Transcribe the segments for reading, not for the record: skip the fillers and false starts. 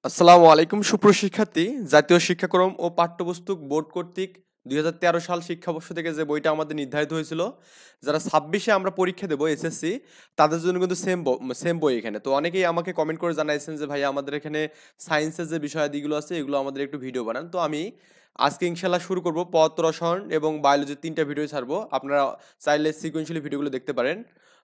আসসালামু আলাইকুম সুপ্রশিক্ষার্থী। জাতীয় শিক্ষাক্রম ও পাঠ্যপুস্তক বোর্ড কর্তৃক ২০১৩ সাল শিক্ষাবর্ষ থেকে যে বইটা আমাদের নির্ধারিত হয়েছিল, যারা ২৬-এ আমরা পরীক্ষা দেব এসএসসি, তাদের জন্য কিন্তু সেম বই এখানে। তো অনেকেই আমাকে কমেন্ট করে জানাইছেন যে ভাইয়া আমাদের এখানে সায়েন্সের যে বিষয়াদিগুলো আছে এগুলো আমাদের একটু ভিডিও বানান। তো আমি আজকে ইনশাআল্লাহ শুরু করব পদার্থ রসায়ন এবং বায়োলজির ৩টা ভিডিও ছাড়বো। আপনারা চাইলে সিকোয়েন্সিয়ালি ভিডিওগুলো দেখতে পারেন।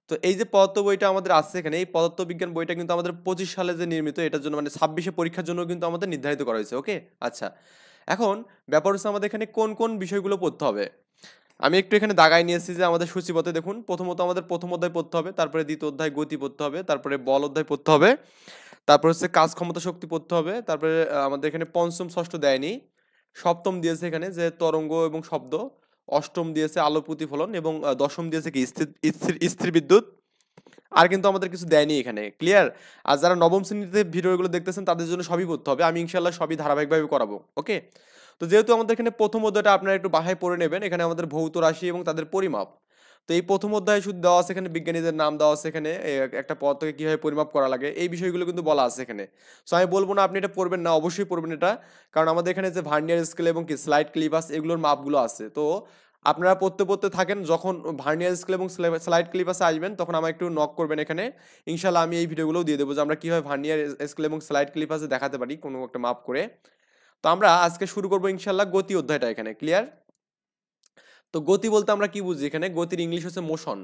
তো এই যে পদার্থ বইটা আমাদের আছে এখানে, এই পদার্থ বিজ্ঞান বইটা কিন্তু আমাদের ২৫ সালে যে নির্মিত, এটার জন্য মানে ২৬-এ পরীক্ষার জন্য কিন্তু আমাদের নির্ধারিত করা হয়েছে। ওকে? আচ্ছা। এখন ব্যাপার হচ্ছে আমাদের এখানে কোন, কোন বিষয়গুলো পড়তে হবে। আমি একটু এখানে দাগায় নিয়েছি যে আমাদের সূচিপত্রে দেখুন, প্রথমত আমাদের ১ম অধ্যায় পড়তে হবে, তারপরে ২য় অধ্যায় গতি পড়তে হবে, তারপরে বল অধ্যায় পড়তে হবে, তারপরে হচ্ছে কাজ ক্ষমতা শক্তি পড়তে হবে, তারপরে আমাদের এখানে ৫ম ৬ষ্ঠ দেয়নি। ৭ম দিয়েছে এখানে যে তরঙ্গ এবং শব্দ, ৮ম দিয়েছে আলো প্রতিফলন এবং ১০ম দিয়েছে কি স্থির বিদ্যুৎ। আর কিন্তু আমাদের কিছু দেয়নি এখানে। ক্লিয়ার? আর যারা নবম শ্রেণীতে ভিডিওগুলো দেখতেছেন তাদের জন্য সবই পড়তে হবে। আমি ইনশাআল্লাহ সবই ধারাবাহিকভাবে করাবো। ওকে? তো যেহেতু আমাদের এখানে ১ম অধ্যায়টা আপনারা একটু বাসায় পড়ে নেবেন। এখানে আমাদের ভৌত রাশি এবং তাদের পরিমাপ। তো এই ১ম অধ্যায়ে শুধু দেওয়া আছে এখানে বিজ্ঞানীদের নাম দেওয়া আছে এখানে। একটা পদার্থকে কিভাবে পরিমাপ করা লাগে এই বিষয়গুলো কিন্তু বলা আছে এখানে। সো আমি বলব না আপনি এটা পড়বেন না, অবশ্যই পড়বেন এটা। কারণ আমাদের এখানে যে ভার্নিয়ার স্কেল এবং কি স্লাইড ক্লিপাস এগুলোর মাপগুলো আছে। তো আপনারা পড়তে, পড়তে থাকেন। যখন ভার্নিয়ার স্কেল এবং স্লাইড ক্লিপাসে আসবেন তখন আমাকে একটু নক করবেন এখানে। ইনশাআল্লাহ আমি এই ভিডিওগুলোও দিয়ে দেব যে আমরা কিভাবে ভার্নিয়ার স্কেল এবং স্লাইড ক্লিপাসে দেখাতে পারি কোনো একটা মাপ করে। তো আমরা আজকে শুরু করব ইনশাআল্লাহ গতি অধ্যায়টা এখানে। ক্লিয়ার? তো গতি বলতে আমরা কি বুঝি এখানে? গতির ইংলিশ হচ্ছে মোশন।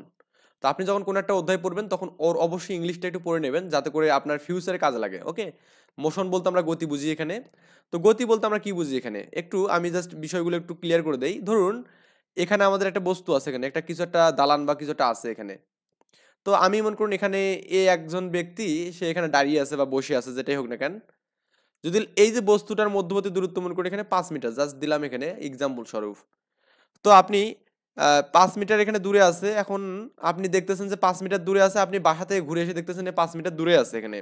তো আপনি যখন কোনো একটা অধ্যায় পড়বেন তখন ওর অবশ্যই ইংলিশটা একটু পড়ে নেবেন যাতে করে আপনার ফিউচারে কাজে লাগে। ওকে? মোশন বলতে আমরা গতি বুঝি এখানে। তো গতি বলতে আমরা কি বুঝি এখানে? একটু আমি জাস্ট বিষয়গুলো একটু ক্লিয়ার করে দেই। ধরুন এখানে আমাদের একটা বস্তু আছে এখানে। একটা কিছু একটা দালান বা কিছু একটা আছে এখানে। তো আমি মনে করুন এখানে একজন ব্যক্তি সে এখানে দাঁড়িয়ে আছে বা বসে আছে যেটাই হোক না কেন। যদি এই যে বস্তুটার মধ্যবর্তী দূরত্ব মনে করি এখানে ৫ মিটার জাস্ট দিলাম এখানে এক্সাম্পল স্বরূপ। তো আপনি ৫ মিটার এখানে দূরে আছে। এখন আপনি দেখতেছেন যে ৫ মিটার দূরে আছে। আপনি বাসা থেকে ঘুরে এসে দেখতেছেন যে ৫ মিটার দূরে আছে এখানে।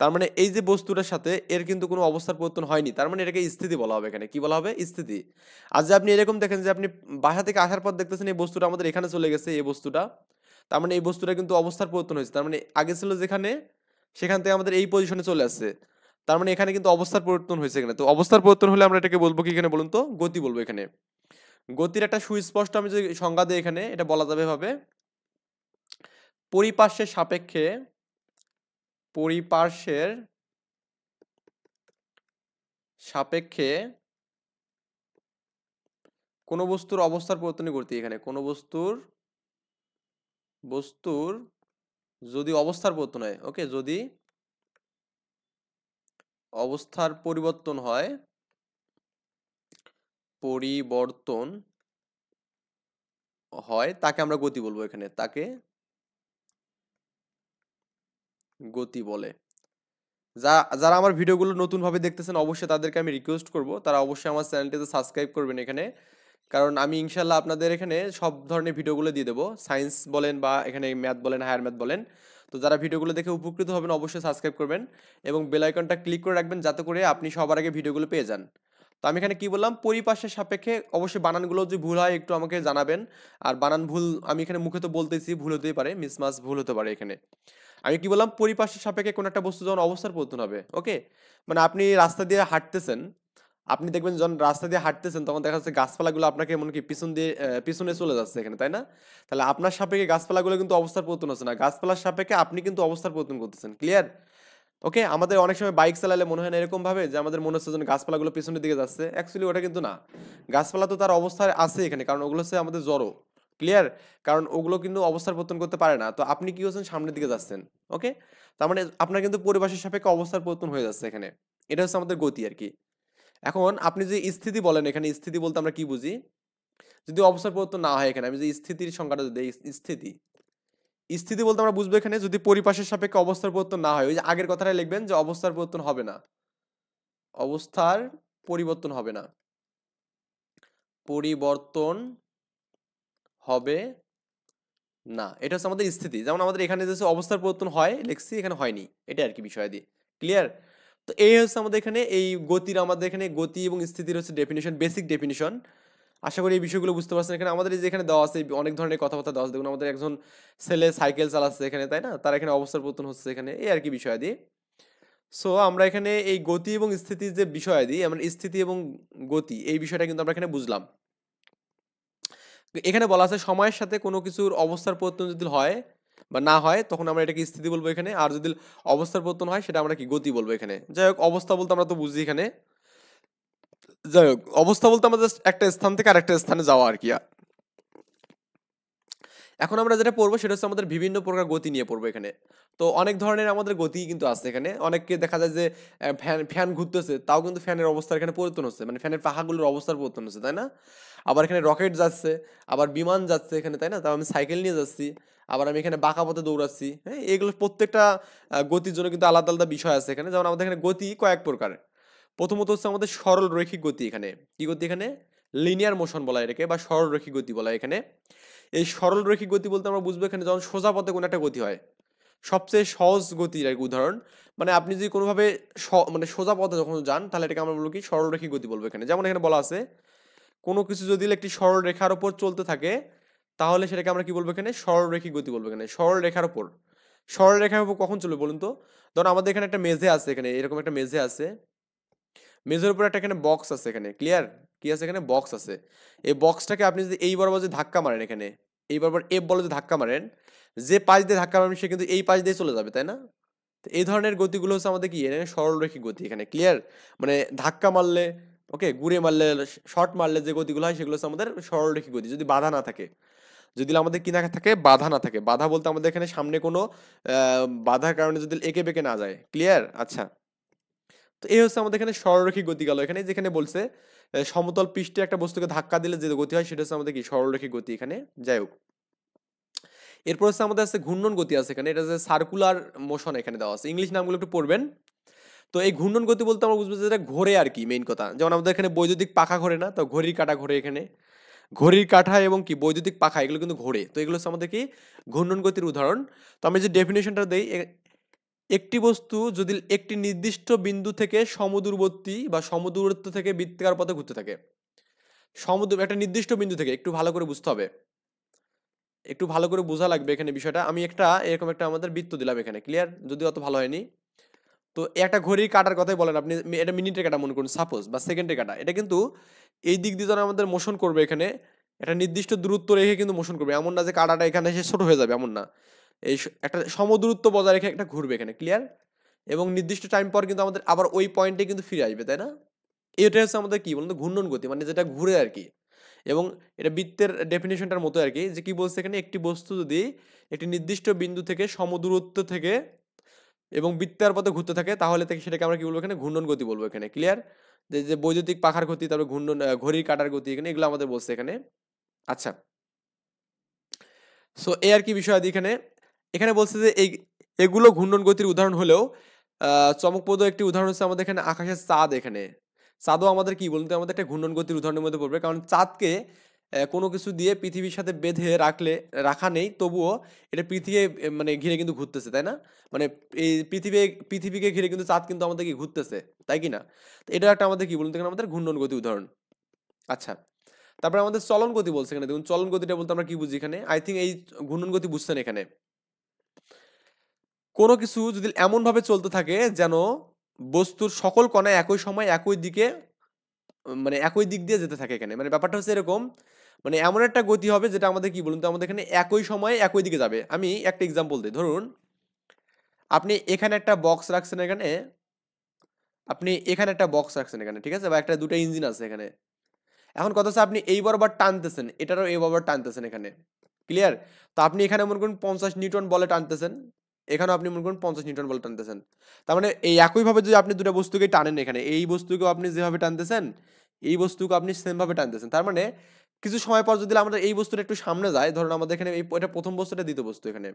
তার মানে এই যে বস্তুটার সাথে এর কিন্তু কোনো অবস্থার পরিবর্তন হয়নি। তার মানে এটাকে স্থিতি বলা হবে এখানে। কি বলা হবে? স্থিতি। আর যে আপনি এরকম দেখেন যে আপনি বাসা থেকে আসার পর দেখতেছেন এই বস্তুটা আমাদের এখানে চলে গেছে এই বস্তুটা। তার মানে এই বস্তুটা কিন্তু অবস্থার পরিবর্তন হয়েছে। তার মানে আগে ছিল যেখানে সেখান থেকে আমাদের এই পজিশনে চলে আসছে। তার মানে এখানে কিন্তু অবস্থার পরিবর্তন হয়েছে এখানে। তো অবস্থার পরিবর্তন হলে আমরা এটাকে বলবো কি এখানে বলুন তো? গতি বলবো এখানে। গতির একটা সুস্পষ্ট আমি যদি সংজ্ঞা দিই এখানে এটা বলা যাবে এভাবে, পরিপার্শ্বের সাপেক্ষে পরিপার্শ্বের সাপেক্ষে কোন বস্তুর অবস্থার পরিবর্তনই গতি এখানে। কোন বস্তুর যদি অবস্থার পরিবর্তন হয়, ওকে? যদি অবস্থার পরিবর্তন হয় তাকে আমরা গতি বলবো এখানে। তাকে গতি বলে। যারা আমার ভিডিওগুলো নতুনভাবে দেখতেছেন অবশ্যই তাদেরকে আমি রিকোয়েস্ট করব তারা অবশ্যই আমার চ্যানেলটিতে সাবস্ক্রাইব করবেন এখানে। কারণ আমি ইনশাল্লাহ আপনাদের এখানে সব ধরনের ভিডিওগুলো দিয়ে দেবো। সায়েন্স বলেন বা এখানে ম্যাথ বলেন, হায়ার ম্যাথ বলেন। তো যারা ভিডিওগুলো দেখে উপকৃত হবেন অবশ্যই সাবস্ক্রাইব করবেন এবং বেল আইকনটা ক্লিক করে রাখবেন যাতে করে আপনি সবার আগে ভিডিওগুলো পেয়ে যান। তো আমি এখানে কি বললাম? পরিপার্শ্বের সাপেক্ষে অবশ্যই বানানগুলো যদি ভুল হয় একটু আমাকে জানাবেন। আর বানান ভুল আমি এখানে মুখে তো বলতেছি, ভুল হতেই পারে, মিসমাচ ভুল হতে পারে এখানে। আমি কি বললাম? পরিপার্শ্বের সাপেক্ষে কোনো একটা বস্তু যখন অবস্থার পরিবর্তন হবে, ওকে? মানে আপনি রাস্তা দিয়ে হাঁটতেছেন, আপনি দেখবেন যখন রাস্তা দিয়ে হাঁটতেছেন তখন দেখা যাচ্ছে গাছপালাগুলো আপনাকে এমন কি পিছন দিয়ে পিছনে চলে যাচ্ছে এখানে, তাই না? তাহলে আপনার সাপেক্ষে গাছপালাগুলো কিন্তু অবস্থার পরিবর্তন হচ্ছে না। গাছপালার সাপেক্ষে আপনি কিন্তু অবস্থার পরিবর্তন করতেছেন। ক্লিয়ার? ওকে? আমাদের অনেক সময় বাইক চালালে মনে হয় না এরকম ভাবে যে আমাদের মনে হচ্ছে যেন গাছপালাগুলো পিছনের দিকে যাচ্ছে। অ্যাকচুয়ালি ওটা কিন্তু না। গাছপালা তো তার অবস্থায় আছে এখানে কারণ ওগুলো হচ্ছে আমাদের জড়। ক্লিয়ার? কারণ ওগুলো কিন্তু অবস্থার পরিবর্তন করতে পারে না। তো আপনি কি হচ্ছেন? সামনের দিকে যাচ্ছেন। ওকে? তার মানে আপনার কিন্তু পরিবেশের সাপেক্ষে অবস্থার পরিবর্তন হয়ে যাচ্ছে এখানে। এটা হচ্ছে আমাদের গতি আরকি। এখন আপনি যদি স্থিতি বলেন এখানে স্থিতি বলতে আমরা কি বুঝি? যদি অবস্থার পরিবর্তন না হয় এখানে আমি যদি স্থিতির সংজ্ঞাটা যদি দেই স্থিতি। স্থিতি বলতে আমরা বুঝবো এখানে যদি পরিপাশের সাপেক্ষে অবস্থার পরিবর্তন না হয়। ওই যে আগের কথাটাই লিখবেন যে অবস্থার পরিবর্তন হবে না। অবস্থার পরিবর্তন হবে না। পরিবর্তন হবে না। এটা হচ্ছে আমাদের স্থিতি। যেমন আমাদের এখানে যে অবস্থার পরিবর্তন হয় লিখছি এখানে হয়নি। এটাই আরকি বিষয়াদি। ক্লিয়ার? তো এই হচ্ছে আমাদের এখানে এই গতির আমাদের এখানে গতি এবং স্থিতির হচ্ছে ডেফিনিশন, বেসিক ডেফিনিশন। আশা করি এই বিষয়গুলো বুঝতে পারছেন। এখানে আমাদের এই যে এখানে দেওয়া আছে অনেক ধরনের কথাবার্তা দেওয়া আছে। দেখুন আমাদের একজন ছেলে সাইকেল চালাচ্ছে এখানে, তাই না? তার এখানে অবস্থার পরিবর্তন হচ্ছে এখানে। এই আরকি বিষয়াদি। সো আমরা এখানে এই গতি এবং স্থিতির যে বিষয়াদি, আমরা স্থিতি এবং গতি এই বিষয়টা কিন্তু আমরা এখানে বুঝলাম। এখানে বলা আছে সময়ের সাথে কোনো কিছুর অবস্থার পরিবর্তন যদি হয় বা না হয় তখন আমরা এটাকে স্থিতি বলবো এখানে, আর যদি অবস্থার পরিবর্তন হয় সেটা আমরা কি গতি বলবো এখানে। যাই হোক, অবস্থা বলতে আমরা তো বুঝি এখানে। যাই হোক, অবস্থা বলতে আমরা জাস্ট একটা স্থান থেকে আরেকটা স্থানে যাওয়া আর কি। এখন আমরা যেটা পড়বো সেটা হচ্ছে আমাদের বিভিন্ন প্রকার গতি নিয়ে পড়বো এখানে। তো অনেক ধরনের আমাদের গতি কিন্তু আছে এখানে। অনেককে দেখা যায় যে ফ্যান ফ্যান ঘুরতেছে, তাও কিন্তু ফ্যানের অবস্থা এখানে পরিবর্তন হচ্ছে, মানে ফ্যানের পাখাগুলোর অবস্থার পরিবর্তন হচ্ছে, তাই না? আবার এখানে রকেট যাচ্ছে, আবার বিমান যাচ্ছে এখানে, তাই না? তাও আমি সাইকেল নিয়ে যাচ্ছি, আবার আমি এখানে বাঁকা পথে দৌড়াচ্ছি। হ্যাঁ, এগুলো প্রত্যেকটা গতির জন্য কিন্তু আলাদা আলাদা বিষয় আছে এখানে। যেমন আমাদের এখানে গতি কয়েক প্রকার। প্রথমত হচ্ছে আমাদের সরল রৈখিক গতি এখানে। কি গতি এখানে? লিনিয়ার মোশন বলা হয় এটাকে, বা সরল রৈখিক গতি বলা হয় এখানে। এই সরল রৈখিক গতি বলতে আমরা বুঝবো এখানে যখন সোজা পথে কোনো একটা গতি হয়, সবচেয়ে সহজ গতির এক উদাহরণ। মানে আপনি যদি কোনোভাবে মানে সোজা পথে যখন যান তাহলে এটাকে আমরা বলবো কি সরল রৈখিক গতি বলবো এখানে। যেমন এখানে বলা আছে কোনো কিছু যদি একটি সরল রেখার উপর চলতে থাকে তাহলে সেটাকে আমরা কি বলবো এখানে? সরল রৈখিক গতি বলবো এখানে। সরল রেখার উপর, সরল রেখার উপর কখন চলবে বলুন তো? ধরুন আমাদের এখানে একটা মেঝে আছে, এখানে এরকম একটা মেঝে আছে, মেঝের উপর একটা এখানে বক্স আছে এখানে, ক্লিয়ার? কি আছে এখানে? বক্স আছে। এই বক্সটাকে আপনি যদি এই বরাবর যদি ধাক্কা মারেন এখানে, এই বরাবর এফ বলে যদি ধাক্কা মারেন, যে পাশ দিয়ে ধাক্কা মারবেন সে কিন্তু এই পাশ দিয়ে চলে যাবে, তাই না? তো এই ধরনের গতিগুলো হচ্ছে আমাদের কি এখানে সরলরৈখিক গতি এখানে, ক্লিয়ার? মানে ধাক্কা মারলে, ওকে, ঘুরে মারলে, শর্ট মারলে যে গতিগুলো হয় সেগুলো হচ্ছে আমাদের সরলরৈখিক গতি, যদি বাধা না থাকে। যদি আমাদের কি না থাকে? বাধা না থাকে। বাধা বলতে আমাদের এখানে সামনে কোনো বাধার কারণে যদি এঁকে বেঁকে না যায়, ক্লিয়ার? আচ্ছা, তো এই হচ্ছে আমাদের এখানে সরলরৈখিক গতি গেল এখানে, যেখানে বলছে সমতল পৃষ্ঠে একটা বস্তুকে ধাক্কা দিলে যে গতি হয় সেটা হচ্ছে আমাদের কি সরলরৈখিক গতি এখানে। যাই হোক, এরপর হচ্ছে আমাদের আছে ঘূর্ণন গতি আছে এখানে, এটা হচ্ছে সার্কুলার মোশন এখানে দেওয়া আছে, ইংলিশ নামগুলো একটু পড়বেন। তো এই ঘূর্ণন গতি বলতে আমরা বুঝবো যেটা ঘোরে আর কি, মেইন কথা। যেমন আমাদের এখানে বৈদ্যুতিক পাখা ঘোরে না, তো ঘড়ির কাঁটা ঘোরে এখানে। ঘড়ির কাঁটা এবং কি বৈদ্যুতিক পাখা এগুলো কিন্তু ঘোরে, তো এগুলো হচ্ছে আমাদের কি ঘূর্ণন গতির উদাহরণ। তো আমি যে ডেফিনেশনটা দেই, একটি বস্তু যদি একটি নির্দিষ্ট বিন্দু থেকে সমদূরবর্তী বা সমদূরত্ব থেকে বৃত্তাকার পথে ঘুরতে থাকে, একটা নির্দিষ্ট বিন্দু থেকে, একটু ভালো করে বুঝতে হবে, একটু ভালো করে বোঝা লাগবে এখানে বিষয়টা। আমি একটা এরকম একটা আমাদের বৃত্ত দিলাম এখানে, ক্লিয়ার? যদি অত ভালো হয়নি, তো একটা ঘড়ির কাঁটার কথাই বলেন আপনি, এটা মিনিটের কাঁটা মনে করুন সাপোজ, বা সেকেন্ডের কাঁটা, এটা কিন্তু এই দিক দিয়ে যখন আমাদের মোশন করবে এখানে, একটা নির্দিষ্ট দূরত্ব রেখে কিন্তু মোশন করবে, এমন না যে কাঁটাটা এখানে এসে ছোট হয়ে যাবে, এমন না। একটা সমদূরত্ব বজায় রেখে একটা ঘুরবে এখানে, ক্লিয়ার? এবং নির্দিষ্ট টাইম পর কিন্তু আমাদের আবার ওই পয়েন্টে কিন্তু ফিরে আসবে, তাই না? এটা হচ্ছে আমাদের কি বলুন তো? ঘূর্ণন গতি, মানে যেটা ঘুরে আর কি। এবং এটা বৃত্তের ডেফিনেশনটার মতো আর কি, যে কি বলছে এখানে, একটি বস্তু যদি একটি নির্দিষ্ট বিন্দু থেকে সমদূরত্ব থেকে এবং বৃত্তাকার পথে ঘুরতে থাকে তাহলে সেটাকে আমরা কি বলবো এখানে? ঘূর্ণন গতি বলবো এখানে, ক্লিয়ার? যে যে বৈদ্যুতিক পাখার গতি, তারপর ঘূর্ণন ঘড়ির কাঁটার গতি এখানে, এগুলো আমাদের বলছে এখানে। আচ্ছা, সো এই আর কি বিষয় এখানে। এখানে বলছে যে এগুলো ঘূর্ণন গতির উদাহরণ হলেও চমকপ্রদ একটি উদাহরণ হচ্ছে আমাদের এখানে আকাশের চাঁদ এখানে। চাঁদও আমাদের কি বলুন তো? আমাদের একটা ঘূর্ণন গতির উদাহরণের মধ্যে পড়বে, কারণ চাঁদকে কোনো কিছু দিয়ে পৃথিবীর সাথে বেঁধে রাখা নেই, তবুও এটা পৃথিবী মানে ঘিরে কিন্তু ঘুরতেছে, তাই না? মানে এই পৃথিবীকে ঘিরে কিন্তু চাঁদ কিন্তু আমাদের কি ঘুরতেছে, তাই কি না? তো এটা একটা আমাদের কি বলুন তো এখানে আমাদের ঘূর্ণন গতি উদাহরণ। আচ্ছা, তারপরে আমাদের চলন গতি বলছে এখানে। দেখুন, চলন গতিটা বলতে আমরা কি বুঝি এখানে? আই থিঙ্ক এই ঘূর্ণন গতি বুঝছেন এখানে। কোনো কিছু যদি এমন ভাবে চলতে থাকে যেন বস্তুর সকল কণা একই সময় একই দিকে, মানে একই দিক দিয়ে যেতে থাকে এখানে, মানে ব্যাপারটা হচ্ছে এরকম, মানে এমন একটা গতি হবে যেটা আমাদের কি বলুন তো? আমাদের এখানে একই সময়ে একই দিকে যাবে। আমি একটা এক্সাম্পল দিই, ধরুন আপনি এখানে একটা বক্স রাখছেন এখানে, আপনি এখানে একটা বক্স রাখছেন এখানে, ঠিক আছে? বা একটা দুটো ইঞ্জিন আছে এখানে। এখন কথা হচ্ছে আপনি এই বরাবর টানতেছেন, এটারও এই বরাবর টানতেছেন এখানে, ক্লিয়ার? তো আপনি এখানে মনে করুন 50 নিউটন বলে টানতেছেন, এখানেও আপনি মনে করুন 50 নিউটন বলে টানতেছেন। তার মানে এই একইভাবে যদি আপনি দুটো বস্তুকে টানেন এখানে, এই বস্তুকেও আপনি যেভাবে টানতেছেন, এই বস্তুকে আপনি সেম ভাবে টানতেছেন। তার মানে কিছু সময় পর যদি আমরা এই বস্তুটা একটু সামনে যায়, ধরুন আমাদের এখানে এটা প্রথম বস্তুটা, দ্বিতীয় বস্তু এখানে,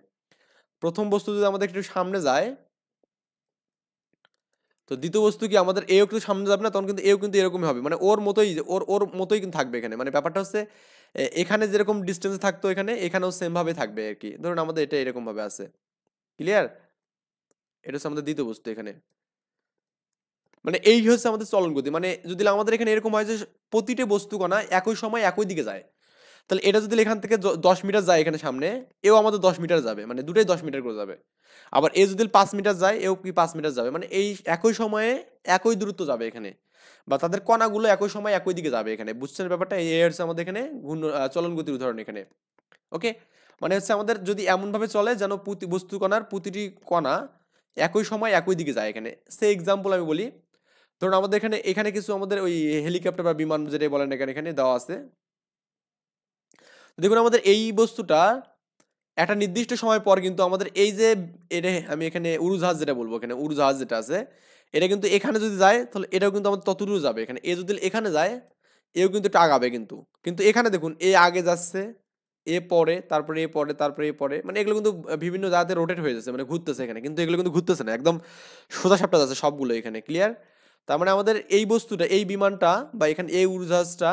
প্রথম বস্তু যদি আমাদের একটু সামনে যায়, তো দ্বিতীয় বস্তু কি আমাদের এও কিন্তু সামনে যাবে না, তখন কিন্তু এও কিন্তু এরকমই হবে, মানে ওর মতোই, ওর ওর মতোই কিন্তু থাকবে এখানে। মানে ব্যাপারটা হচ্ছে এখানে যেরকম ডিস্টেন্সে থাকতো এখানে, এখানেও সেম ভাবে থাকবে আর কি। ধরুন আমাদের এটা এরকম ভাবে আছে, ক্লিয়ার? এটা হচ্ছে আমাদের দ্বিতীয় বস্তু এখানে। মানে এই হচ্ছে আমাদের চলন গতি। মানে যদি আমাদের এখানে এরকম হয় যে প্রতিটি বস্তু কণা একই সময় একই দিকে যায়, তাহলে এটা যদি এখান থেকে 10 মিটার যায় এখানে সামনে, এও আমাদের 10 মিটার যাবে, মানে দুটোই 10 মিটার করে যাবে। আবার এ যদি 5 মিটার যায়, এও কি 5 মিটার যাবে, মানে এই একই সময়ে একই দূরত্ব যাবে এখানে, বা তাদের কণাগুলো একই সময় একই দিকে যাবে এখানে। বুঝছেন ব্যাপারটা? এই হচ্ছে আমাদের এখানে চলন গতির উদাহরণ এখানে। ওকে, মানে হচ্ছে আমাদের যদি এমন ভাবে চলে যেন বস্তু কণার প্রতিটি কণা একই সময় একই দিকে যায় এখানে। সে এক্সাম্পল আমি বলি, ধরুন আমাদের এখানে এখানে কিছু আমাদের ওই হেলিকপ্টার বা বিমান যেটা বলেন এখানে এখানে দেওয়া আছে। দেখুন আমাদের এই বস্তুটা একটা নির্দিষ্ট সময় পর কিন্তু আমাদের এই যে এটা আমি এখানে উড়োজাহাজ যেটা বলবো, এখানে উড়োজাহাজ যেটা আছে, এটা কিন্তু এখানে যদি যায় তাহলে এটাও কিন্তু আমাদের ততদূর যাবে। এখানে এ যদি এখানে যায়, এও কিন্তু একটু আগাবে কিন্তু। কিন্তু এখানে দেখুন এ আগে যাচ্ছে, এ পরে, তারপরে এ পরে, তারপরে এ পরে, মানে এগুলো কিন্তু বিভিন্ন জায়গাতে রোটেট হয়ে যাচ্ছে, মানে ঘুরতেছে এখানে, কিন্তু এগুলো কিন্তু ঘুরতেছে না, একদম সোজা সাপটা যাচ্ছে সবগুলো এখানে। ক্লিয়ার? তার মানে আমাদের এই বস্তুটা, এই বিমানটা বা এখানে এই উড়োজাহাজটা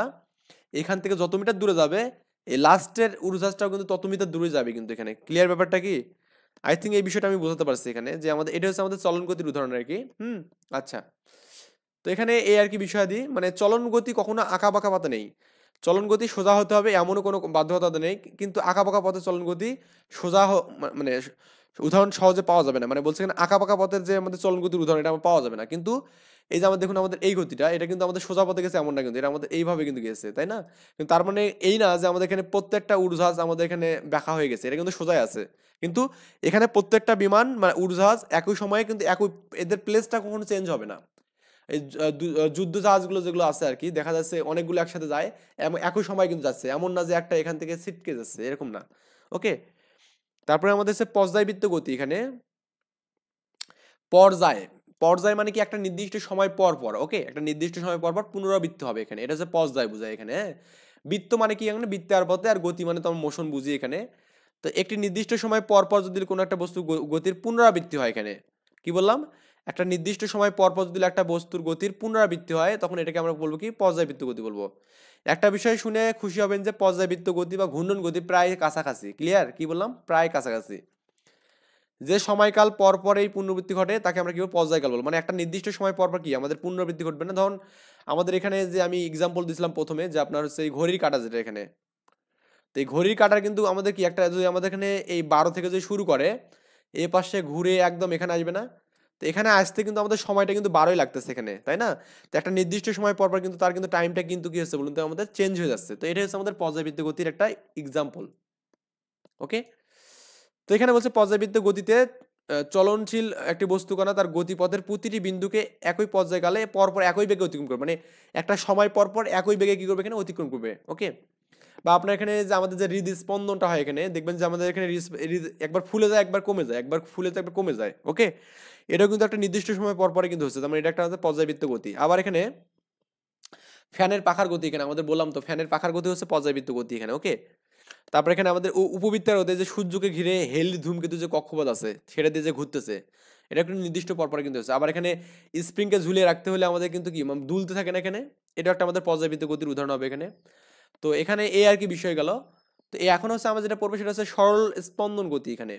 এখান থেকে যত মিটার দূরে যাবে, এই লাস্টের উড়োজাহাজটাও কিন্তু তত মিটার দূরে যাবে কিন্তু এখানে। ক্লিয়ার ব্যাপারটা কি? আই থিঙ্ক এই বিষয়টা আমি বোঝাতে পারছি এখানে, যে আমাদের এটা হচ্ছে আমাদের চলন গতির উদাহরণ আর কি। আচ্ছা, তো এখানে এই আর কি বিষয়াদি, মানে চলন গতি কখনো আঁকা বাঁকা পথে নেই। চলন গতি সোজা হতে হবে এমনও কোনো বাধ্যবাধকতা নেই, কিন্তু আঁকা বাঁকা পথে চলন গতি সোজা মানে উদাহরণ সহজে পাওয়া যাবে না। মানে বলছে এখানে আঁকা বাঁকা পথের যে আমাদের চলন গতির উদাহরণ এটা আমার পাওয়া যাবে না, কিন্তু এই যে আমাদের দেখুন আমাদের এই গতিটা, এটা কিন্তু আমাদের সোজা পথে গেছে এমন না, কিন্তু এটা আমাদের এইভাবে কিন্তু গেছে, তাই না? কিন্তু তার মানে এই না যে আমাদের এখানে প্রত্যেকটা উড়োজাহাজ আমাদের এখানে ব্যাখ্যা হয়ে গেছে, এটা কিন্তু সোজাই আছে। কিন্তু এখানে প্রত্যেকটা বিমান মানে উড়োজাহাজ একই সময়ে কিন্তু একই, এদের প্লেসটা কখনো চেঞ্জ হবে না। এই যুদ্ধ জাহাজগুলো যেগুলো আছে আর কি, দেখা যাচ্ছে অনেকগুলো একসাথে যায়, একই সময় কিন্তু যাচ্ছে, এমন না যে একটা এখান থেকে ছিটকে যাচ্ছে, এরকম না। ওকে, তারপরে আমাদের হচ্ছে পর্যায়বৃত্ত গতি। এখানে পর্যায়, পর্যায় মানে কি একটা নির্দিষ্ট সময় পর পর, ওকে, একটা নির্দিষ্ট সময় পর পর পুনরাবৃত্তি হবে এখানে, এটা হচ্ছে পর্যায় বোঝায় এখানে। হ্যাঁ, বৃত্ত মানে কি এখানে বৃত্তাকার পথে, আর গতি মানে তো আমরা মোশন বুঝি এখানে। তো একটি নির্দিষ্ট সময় পর পর যদি কোনো একটা বস্তু গতির পুনরাবৃত্তি হয়, এখানে কি বললাম, একটা নির্দিষ্ট সময় পর পর যদি একটা বস্তুর গতির পুনরাবৃত্তি হয়, তখন এটাকে আমরা বলবো কি, পর্যায়বৃত্ত গতি বলবো। একটা বিষয় শুনে খুশি হবেন যে পর্যায়বৃত্ত গতি বা ঘূর্ণন গতি প্রায় কাছাকাছি। ক্লিয়ার? কি বললাম? প্রায় কাছাকাছি। যে সময়কাল পর পর এই পুনরাবৃত্তি ঘটে তাকে আমরা কি বলবো, পর্যায়কাল বলবো। মানে একটা নির্দিষ্ট সময় পর পর কি আমাদের পুনরাবৃত্তি ঘটবে না। ধরুন আমাদের এখানে যে আমি এক্সাম্পল দিছিলাম প্রথমে, যে আপনার হচ্ছে এই ঘড়ির কাঁটা যেটা এখানে, তো এই ঘড়ির কাঁটার কিন্তু আমাদের কি একটা, যদি আমাদের এখানে এই 12 থেকে যদি শুরু করে, এ পাশে ঘুরে একদম এখানে আসবে না, তো এখানে আসতে কিন্তু আমাদের সময়টা কিন্তু 12ই লাগতেছে এখানে, তাই না? তো একটা নির্দিষ্ট সময় পর পর কিন্তু তার কিন্তু টাইমটা কিন্তু কি হচ্ছে বলুন তো, আমাদের চেঞ্জ হয়ে যাচ্ছে। তো এটা হচ্ছে আমাদের পর্যায়বৃত্ত গতির একটা এক্সাম্পল। ওকে, তো এখানে বলছে পর্যায়বৃত্ত গতিতে চলনশীল একটি বস্তু কণা তার গতিপথের প্রতিটি বিন্দুকে একই পর্যায়কালে পরপর একই বেগে অতিক্রম করবে, মানে একটা সময় পর পর একই বেগে কি করবে, এখানে অতিক্রম করবে। ওকে, বা আপনার এখানে যে আমাদের যে হৃদস্পন্দনটা হয়, এখানে দেখবেন যে আমাদের এখানে একবার ফুলে যায়, একবার কমে যায়, একবার ফুলে যায়, একবার কমে যায়। ওকে, এটাও কিন্তু একটা নির্দিষ্ট সময় পর পরে কিন্তু হচ্ছে, তার মানে এটা একটা আমাদের পর্যায়বৃত্ত গতি। আবার এখানে ফ্যানের পাখার গতি, এখানে আমাদের বললাম তো ফ্যানের পাখার গতি হচ্ছে পর্যায়বৃত্ত গতি এখানে। ওকে, তারপর এখানে আমাদের উপবৃত্তের রোধে যে সূর্যকে ঘিরে হেলি ধূমকেতু যে কক্ষপথ আছে সেটা দিয়ে যে ঘুরতেছে, এটা একটা নির্দিষ্ট পরপর কিন্তু হচ্ছে। আবার এখানে স্প্রিংকে ঝুলিয়ে রাখতে হলে আমাদের কিন্তু কি দুলতে থাকে না এখানে, এটা একটা আমাদের পর্যায়বৃত্ত গতির উদাহরণ হবে এখানে। তো এখানে এই আর কি বিষয় গেল। তো এখন হচ্ছে আমরা যেটা পড়বো সেটা হচ্ছে সরল স্পন্দন গতি। এখানে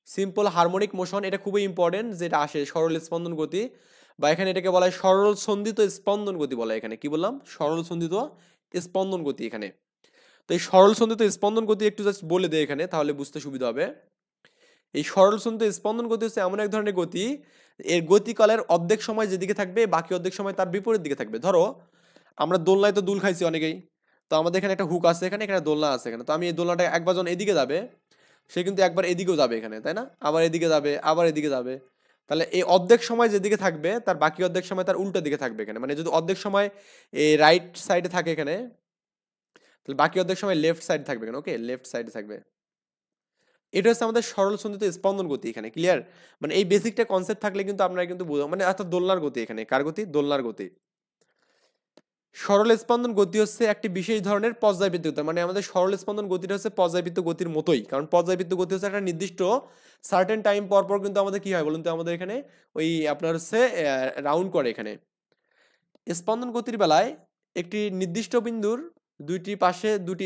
সিম্পল হারমোনিক মোশন, এটা খুবই ইম্পর্টেন্ট, যেটা আসে সরল স্পন্দন গতি, বা এখানে এটাকে বলা হয় সরল সন্ধিত স্পন্দন গতি বলা হয় এখানে। কি বললাম? সরল সন্ধিত স্পন্দন গতি এখানে। তো এই সরল সন্ধিত স্পন্দন গতি একটু জাস্ট বলে দেয় এখানে, তাহলে বুঝতে সুবিধা হবে। এই সরল সন্ধিত স্পন্দন গতি হচ্ছে এমন এক ধরনের গতি, এর গতিকালের অর্ধেক সময় যেদিকে থাকবে বাকি অর্ধেক সময় তার বিপরীত দিকে থাকবে। ধরো আমরা দোলনায় তো দুল খাইছি অনেকেই, তো আমাদের এখানে একটা হুক আছে, এখানে এখানে দোলনা আছে এখানে, তো আমি এই দোলনাটা একবার যখন এদিকে যাবে, সে কিন্তু একবার এদিকেও যাবে এখানে, তাই না? আবার এদিকে যাবে, আবার এদিকে যাবে। তাহলে এই অর্ধেক সময় যেদিকে থাকবে তার বাকি অর্ধেক সময় তার উল্টো দিকে থাকবে এখানে। মানে যদি অর্ধেক সময় এই রাইট সাইডে থাকে এখানে, তাহলে বাকি অর্ধেক সময় লেফট সাইড থাকবে এখানে। ওকে, লেফট সাইডে থাকবে। এটা হচ্ছে আমাদের সরল সন্ধিত স্পন্দন গতি এখানে। ক্লিয়ার? মানে এই বেসিকটা কনসেপ্ট থাকলে কিন্তু আপনারা কিন্তু মানে অর্থাৎ দোলনার গতি এখানে। কার গতি? দোলনার গতি। সরল স্পন্দন গতি হচ্ছে একটি বিশেষ ধরনের পর্যায়বৃত্ত গতি। মানে আমাদের সরল স্পন্দন গতিটা হচ্ছে পর্যায়বৃত্ত গতির মতোই, কারণ পর্যায়বৃত্ত গতি হচ্ছে একটা নির্দিষ্ট সার্টেন টাইম পর পর কিন্তু আমাদের কি হয় বলুন তো, আমাদের এখানে ওই আপনার হচ্ছে রাউন্ড করে এখানে। স্পন্দন গতির বেলায় একটি নির্দিষ্ট বিন্দুর দুইটি পাশে দুটি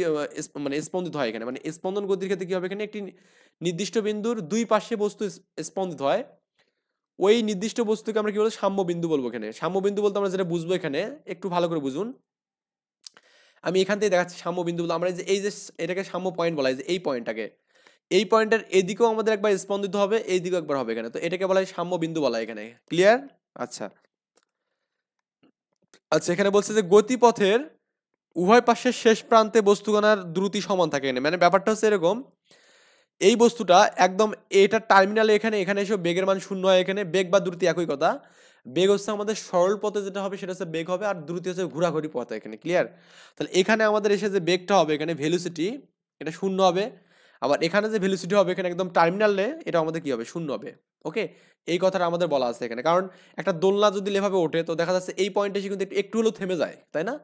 মানে স্পন্দিত হয় এখানে। মানে স্পন্দন গতির ক্ষেত্রে কি হবে, এখানে একটি নির্দিষ্ট বিন্দুর দুই পাশে বস্তু স্পন্দিত হয়, ওই নির্দিষ্ট বস্তুকে আমরা কি বলবো, সাম্য বিন্দু বলবো এখানে। সাম্য বিন্দু বলতে আমরা যেটা বুঝবো এখানে, একটু ভালো করে বুঝুন। আমি এখান থেকে দেখাচ্ছি সাম্য বিন্দু বলে, আমরা এই যে এটাকে সাম্য পয়েন্ট বলা হয়, যে এই পয়েন্টটাকে, এই পয়েন্টের এদিকেও আমাদের একবার স্পন্দিত হবে, এই দিকেও একবার হবে এখানে, তো এটাকে বলা হয় সাম্য বিন্দু বলা হয় এখানে। ক্লিয়ার? আচ্ছা আচ্ছা, এখানে বলছে যে গতিপথের উভয় পাশের শেষ প্রান্তে বস্তুকণার দ্রুতি সমান থাকে এখানে, মানে ব্যাপারটা হচ্ছে এরকম, এই বস্তুটা একদম এটা টার্মিনালে এখানে এখানে এসে বেগের মান শূন্য হয়, এখানে বেগ বা দ্রুতি একই কথা। বেগ হচ্ছে আমাদের সরল পথে যেটা হবে সেটা হচ্ছে বেগ হবে, আর দ্রুতি হচ্ছে ঘোরাঘুরি পথে এখানে। ক্লিয়ার? তাহলে এখানে আমাদের এসে যে বেগটা হবে এখানে ভেলোসিটি, এটা শূন্য হবে। আবার এখানে যে ভেলোসিটি হবে এখানে একদম টার্মিনালে এটা আমাদের কি হবে, শূন্য হবে। ওকে, এই কথাটা আমাদের বলা আছে এখানে, কারণ একটা দোলনা যদি এভাবে ওঠে তো দেখা যাচ্ছে এই পয়েন্টে এসে কিন্তু একটু হলেও থেমে যায়, তাই না?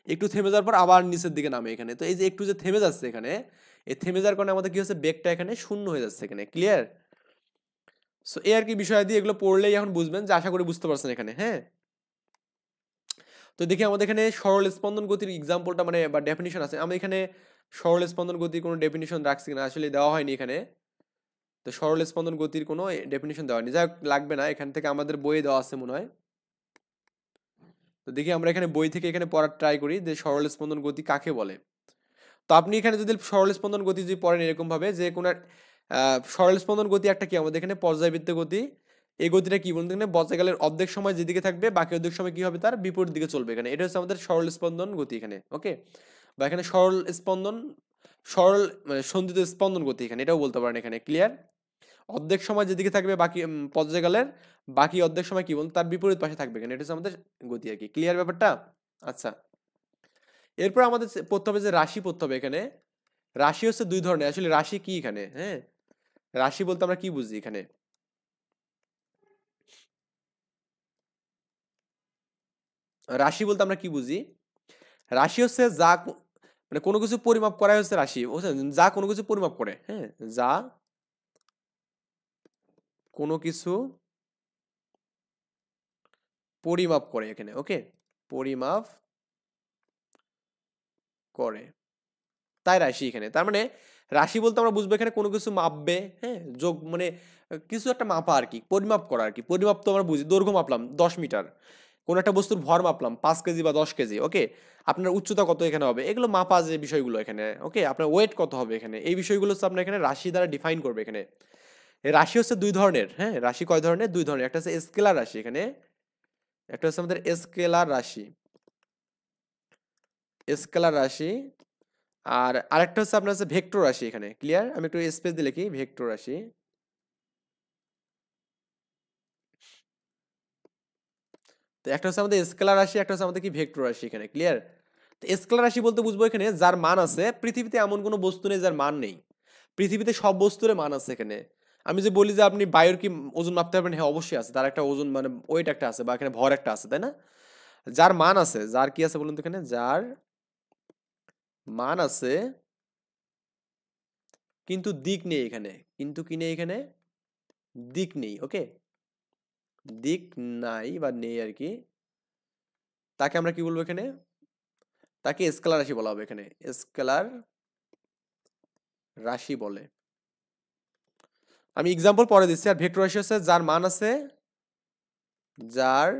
একটু থেমে যাওয়ার পর আবার নিচের দিকে নামে এখানে, তো এই যে একটু যে থেমে যাচ্ছে এখানে, এই থেমে যাওয়ার কারণে আমাদের কি হচ্ছে, বেগটা এখানে শূন্য হয়ে যাচ্ছে এখানে। ক্লিয়ার? সো এই আর কি বিষয় দিয়ে এগুলো পড়লেই এখন বুঝবেন, যে আশা করি বুঝতে পারছেন এখানে। হ্যাঁ, তো দেখি আমাদের এখানে সরল স্পন্দন গতির এক্সাম্পলটা মানে বা ডেফিনিশন আছে, আমি এখানে সরল স্পন্দন গতির কোনো ডেফিনিশন রাখছি কিনা, আসলে দেওয়া হয়নি এখানে। তো সরল স্পন্দন গতির কোনো ডেফিনিশন দেওয়া হয়নি, যাই হোক লাগবে না, এখান থেকে আমাদের বইয়ে দেওয়া আছে মনে হয়। তো দেখি আমরা এখানে বই থেকে এখানে পড়ার ট্রাই করি যে সরল স্পন্দন গতি কাকে বলে। তো আপনি এখানে যদি সরল স্পন্দন গতি যদি পড়েন এরকম ভাবে যে কোনো সরল স্পন্দন গতি একটা কি আমাদের এখানে পর্যায়বৃত্ত গতি, এই গতিটা কি বলতে এখানে বর্ষাকালের অর্ধেক সময় যেদিকে থাকবে বাকি অর্ধেক সময় কি হবে, তার বিপরীত দিকে চলবে এখানে, এটা হচ্ছে আমাদের সরল স্পন্দন গতি এখানে। ওকে, বা এখানে সরল স্পন্দন, সরল মানে সন্ধিত স্পন্দন গতি এখানে, এটাও বলতে পারেন এখানে। ক্লিয়ার? অর্ধেক সময় যেদিকে থাকবে বাকি পর্যায়কালের বাকি অর্ধেক সময় কি বলুন, তার বিপরীত পাশে থাকবে এখানে, এটা হচ্ছে আমাদের গতি আর কি। ক্লিয়ার ব্যাপারটা? আচ্ছা, এরপর আমাদের পড়তে হবে যে রাশি পড়তে হবে এখানে। রাশি হচ্ছে দুই ধরনের, আসলে রাশি কি এখানে? হ্যাঁ, রাশি বলতে আমরা কি বুঝি এখানে? রাশি বলতে আমরা কি বুঝি? রাশি হচ্ছে যা মানে কোনো কিছু পরিমাপ করা হচ্ছে রাশি, বুঝছেন? যা কোনো কিছু পরিমাপ করে। হ্যাঁ, যা কোনো কিছু পরিমাপ করে এখানে। ওকে, পরিমাপ করে, তাই রাশি এখানে। তার মানে রাশি বলতে আমরা বুঝবো এখানে কোনো কিছু মাপবে, হ্যাঁ, যোগ মানে কিছু একটা মাপা আর কি, পরিমাপ করা আর কি। পরিমাপ তো আমরা বুঝি, দৈর্ঘ্য মাপলাম 10 মিটার, কোন একটা বস্তুর ভর মাপলাম 5 কেজি বা 10 কেজি। ওকে, আপনার উচ্চতা কত এখানে হবে, এগুলো মাপা যে বিষয়গুলো এখানে। ওকে, আপনার ওয়েট কত হবে এখানে, এই বিষয়গুলো হচ্ছে আপনার এখানে রাশি দ্বারা ডিফাইন করবে এখানে। এই রাশি হচ্ছে দুই ধরনের। হ্যাঁ, রাশি কয় ধরনের? দুই ধরনের, একটা হচ্ছে স্কেলার রাশি এখানে, একটা হচ্ছে আমাদের স্কেলার রাশি, স্কেলার রাশি। আর আরেকটা হচ্ছে আপনার হচ্ছে ভেক্টর রাশি এখানে। ক্লিয়ার? আমি একটু স্পেস দিয়ে লিখি, ভেক্টর রাশি। তো একটা হচ্ছে আমাদের স্কেলার রাশি, একটা হচ্ছে আমাদের কি ভেক্টর রাশি এখানে। ক্লিয়ার? তো স্কেলার রাশি বলতে বুঝবো এখানে যার মান আছে, পৃথিবীতে এমন কোনো বস্তু নেই যার মান নেই, পৃথিবীতে সব বস্তুর মান আছে এখানে। আমি যে বলি যে আপনি বায়ুর কি ওজন মাপতে পারবেন, হ্যাঁ অবশ্যই আছে, তার একটা ওজন মানে ওয়েট একটা আছে বা এখানে ভর একটা আছে, তাই না? যার মান আছে, যার কি আছে বলুন তো এখানে, যার মান আছে কিন্তু দিক নেই এখানে, কিন্তু কি নেই এখানে, দিক নেই। ওকে, দিক নাই বা নেই আর কি, তাকে আমরা কি বলবো এখানে, তাকে স্কেলার রাশি বলা হবে এখানে, স্কেলার রাশি বলে। আমি এক্সাম্পল পরে দিচ্ছি। আর ভেক্টর রাশি হচ্ছে যার মান আছে, যার